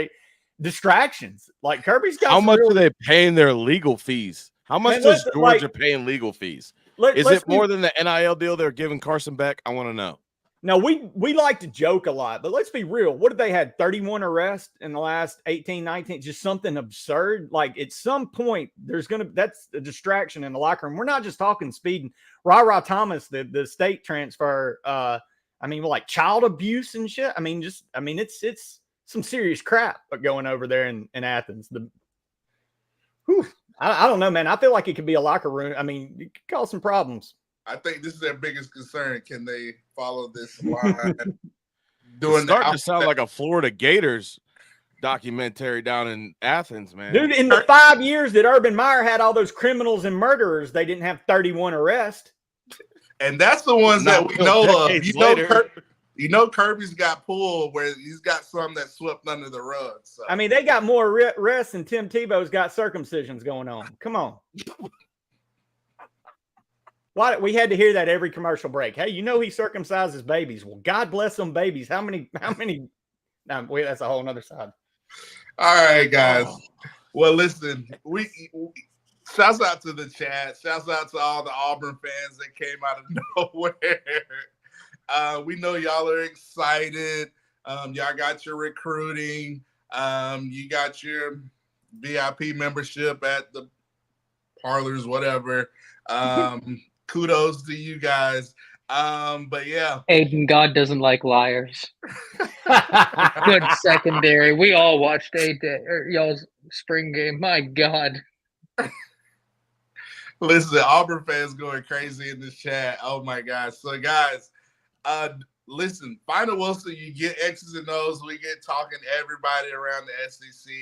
distractions? Like Kirby's got. How much are they paying their legal fees? How much does Georgia pay in legal fees? Is it more than the NIL deal they're giving Carson Beck? I want to know. Now, we like to joke a lot, but let's be real. What have they had? 31 arrests in the last 18, 19? Just something absurd. Like, at some point, that's a distraction in the locker room. We're not just talking speeding. Ra Thomas, the state transfer, I mean, like child abuse and shit. I mean, it's some serious crap going over there in Athens. I don't know, man. I feel like it could be a locker room. I mean, it could cause some problems. I think this is their biggest concern. Can they follow this line? It's starting to sound like a Florida Gators documentary down in Athens, man. Dude, in the 5 years that Urban Meyer had all those criminals and murderers, they didn't have 31 arrests. And that's the ones that we know of. You know Kirby's got pulled where he's got some that swept under the rug. So. I mean, they got more arrests than Tim Tebow's got circumcisions going on. Come on. Why we had to hear that every commercial break? Hey, you know he circumcises babies. Well, God bless them babies. How many? No, wait, that's a whole nother side. All right, guys. Well, listen, we shouts out to the chat. Shouts out to all the Auburn fans that came out of nowhere. We know y'all are excited. Y'all got your recruiting. You got your VIP membership at the parlors, whatever. Kudos to you guys. But yeah. Aiden, God doesn't like liars. Good secondary. We all watched y'all's spring game. My God. Listen, Auburn fans going crazy in the chat. Oh my gosh. So guys, listen, Final Wilson, you get X's and O's. We get talking to everybody around the SEC,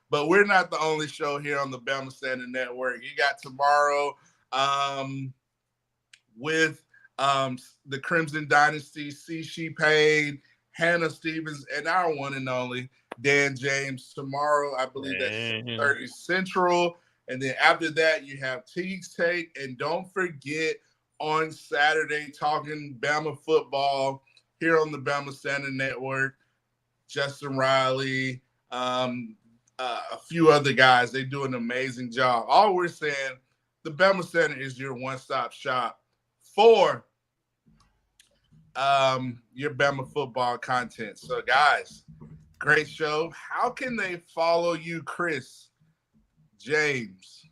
but we're not the only show here on the Bama Standard Network. You got tomorrow with the Crimson Dynasty, C. She-Payne, Hannah Stevens, and our one and only Dan James. Tomorrow, I believe that's 6:30 Central. And then after that, you have Teague's Take. And don't forget, on Saturday, talking Bama football here on the Bama Standard Network, Justin Riley, a few other guys. They do an amazing job. All we're saying, the Bama Standard is your one-stop shop for your Bama football content. So, guys, great show. How can they follow you, Chris, James?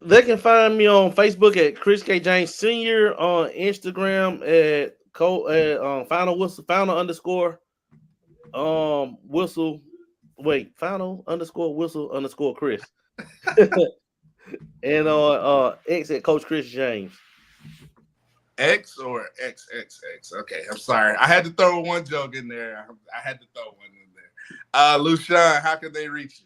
They can find me on Facebook at Chris K. James Sr., on Instagram at Final Whistle, Final underscore Whistle. Wait, Final underscore Whistle underscore Chris. And on X at Coach Chris James. X or XXX? Okay, I'm sorry. I had to throw one joke in there. I had to throw one in there. Lushan, how can they reach you?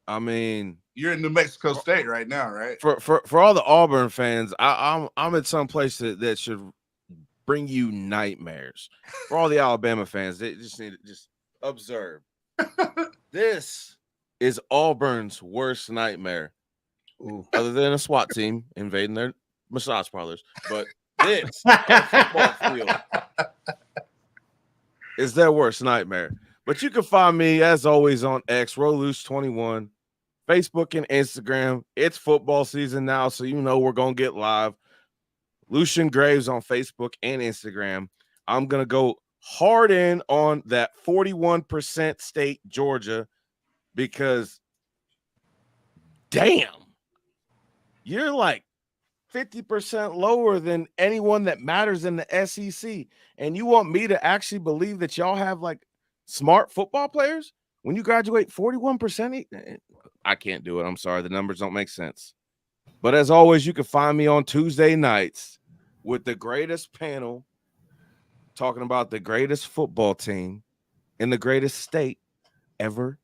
I mean, you're in New Mexico State right now, right? For all the Auburn fans, I'm at some place that should bring you nightmares. For all the Alabama fans, they just need to just observe. This is Auburn's worst nightmare. Ooh. Other than a SWAT team invading their massage parlors. But this football field is their worst nightmare. But you can find me, as always, on X, Roloose21, Facebook and Instagram. It's football season now, so you know we're going to get live. Lucian Graves on Facebook and Instagram. I'm going to go hard in on that 41% state Georgia because, damn, you're like 50% lower than anyone that matters in the SEC. And you want me to actually believe that y'all have like smart football players when you graduate 41%? I can't do it. I'm sorry. The numbers don't make sense. But as always, you can find me on Tuesday nights with the greatest panel talking about the greatest football team in the greatest state ever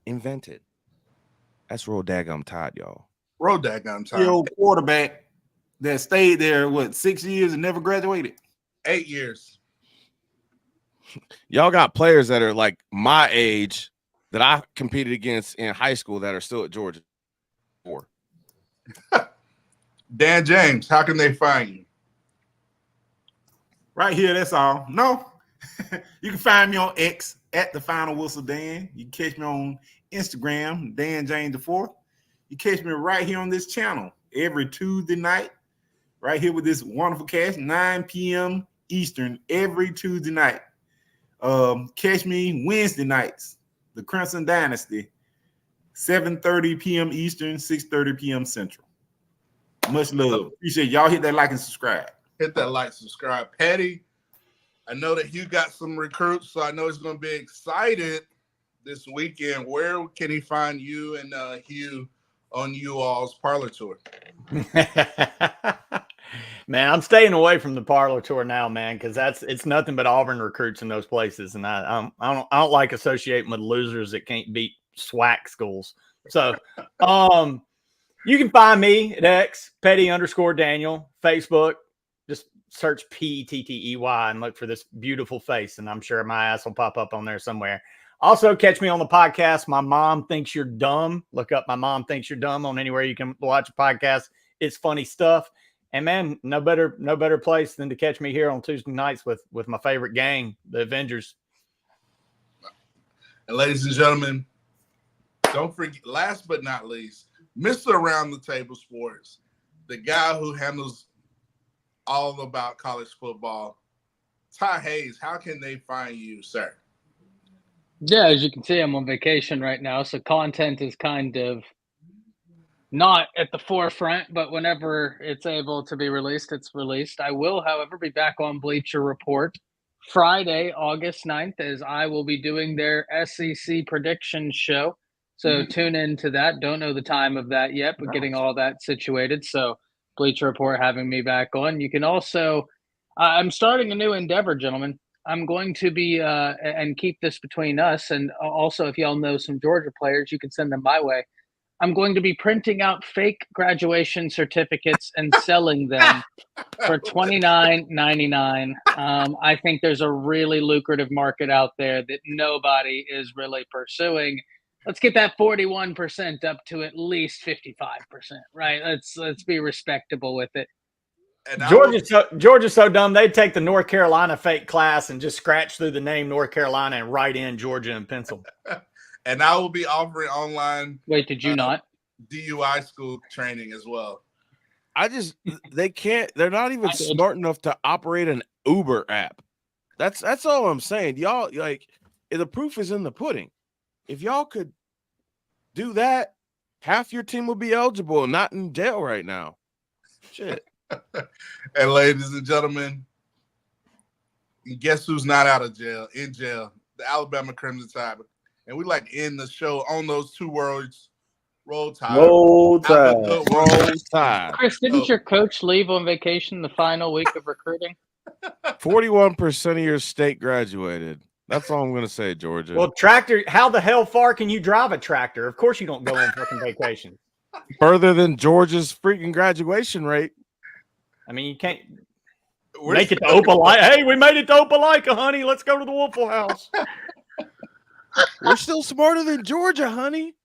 invented. That's Roll Daggum Todd, y'all. Roll daggum time. Your quarterback that stayed there, 6 years and never graduated? 8 years. Y'all got players that are like my age that I competed against in high school that are still at Georgia. Dan James, how can they find you? Right here, that's all. No. You can find me on X at the Final Whistle Dan. You can catch me on Instagram, Dan James IV. You catch me right here on this channel every Tuesday night, right here with this wonderful cast, 9 p.m. Eastern every Tuesday night. Catch me Wednesday nights, the Crimson Dynasty, 7:30 p.m. Eastern, 6:30 p.m. Central. Much love. Appreciate y'all. Hit that like and subscribe. Hit that like, subscribe. Petty, I know that Hugh got some recruits, so I know he's going to be excited this weekend. Where can he find you and Hugh on you all's parlor tour? Man, I'm staying away from the parlor tour now, man, because it's nothing but Auburn recruits in those places, and I don't like associating with losers that can't beat SWAC schools. So, you can find me at X Petty_Daniel, Facebook. Just search PETTEY and look for this beautiful face, and I'm sure my ass will pop up on there somewhere. Also, catch me on the podcast. My Mom Thinks You're Dumb. Look up My Mom Thinks You're Dumb on anywhere you can watch a podcast. It's funny stuff. And man, no better place than to catch me here on Tuesday nights with my favorite gang, the Avengers. And ladies and gentlemen, don't forget, last but not least, Mr. Around the Table Sports, the guy who handles all about college football, Ty Hayes. How can they find you, sir? Yeah, as you can see, I'm on vacation right now, so content is kind of not at the forefront, but whenever it's able to be released, it's released. I will, however, be back on Bleacher Report Friday, August 9th, as I will be doing their SEC prediction show. So tune into that. Don't know the time of that yet, but getting all that situated. So Bleacher Report having me back on. You can also, I'm starting a new endeavor, gentlemen. I'm going to be, and keep this between us, and also if y'all know some Georgia players, you can send them my way. I'm going to be printing out fake graduation certificates and selling them for $29.99. I think there's a really lucrative market out there that nobody is really pursuing. Let's get that 41% up to at least 55%, right? Let's be respectable with it. And Georgia's so dumb, they'd take the North Carolina fake class and just scratch through the name North Carolina and write in Georgia in pencil. And I will be offering online. Wait, did you not? DUI school training as well. They're not even smart enough to operate an Uber app. That's all I'm saying. Y'all, like, the proof is in the pudding. If y'all could do that, half your team will be eligible and not in jail right now. Shit. And ladies and gentlemen, guess who's not out of jail? In jail, the Alabama Crimson Tide. And we like to end the show on those two words. Roll Tide. Roll Tide. Roll Tide. Chris, didn't your coach leave on vacation the final week of recruiting? 41% of your state graduated. That's all I'm going to say, Georgia. Well, tractor, how the hell far can you drive a tractor? Of course you don't go on fucking vacation. Further than Georgia's freaking graduation rate. I mean, you can't make it to Opelika. Hey, we made it to Opelika, honey. Let's go to the Waffle House. We're still smarter than Georgia, honey.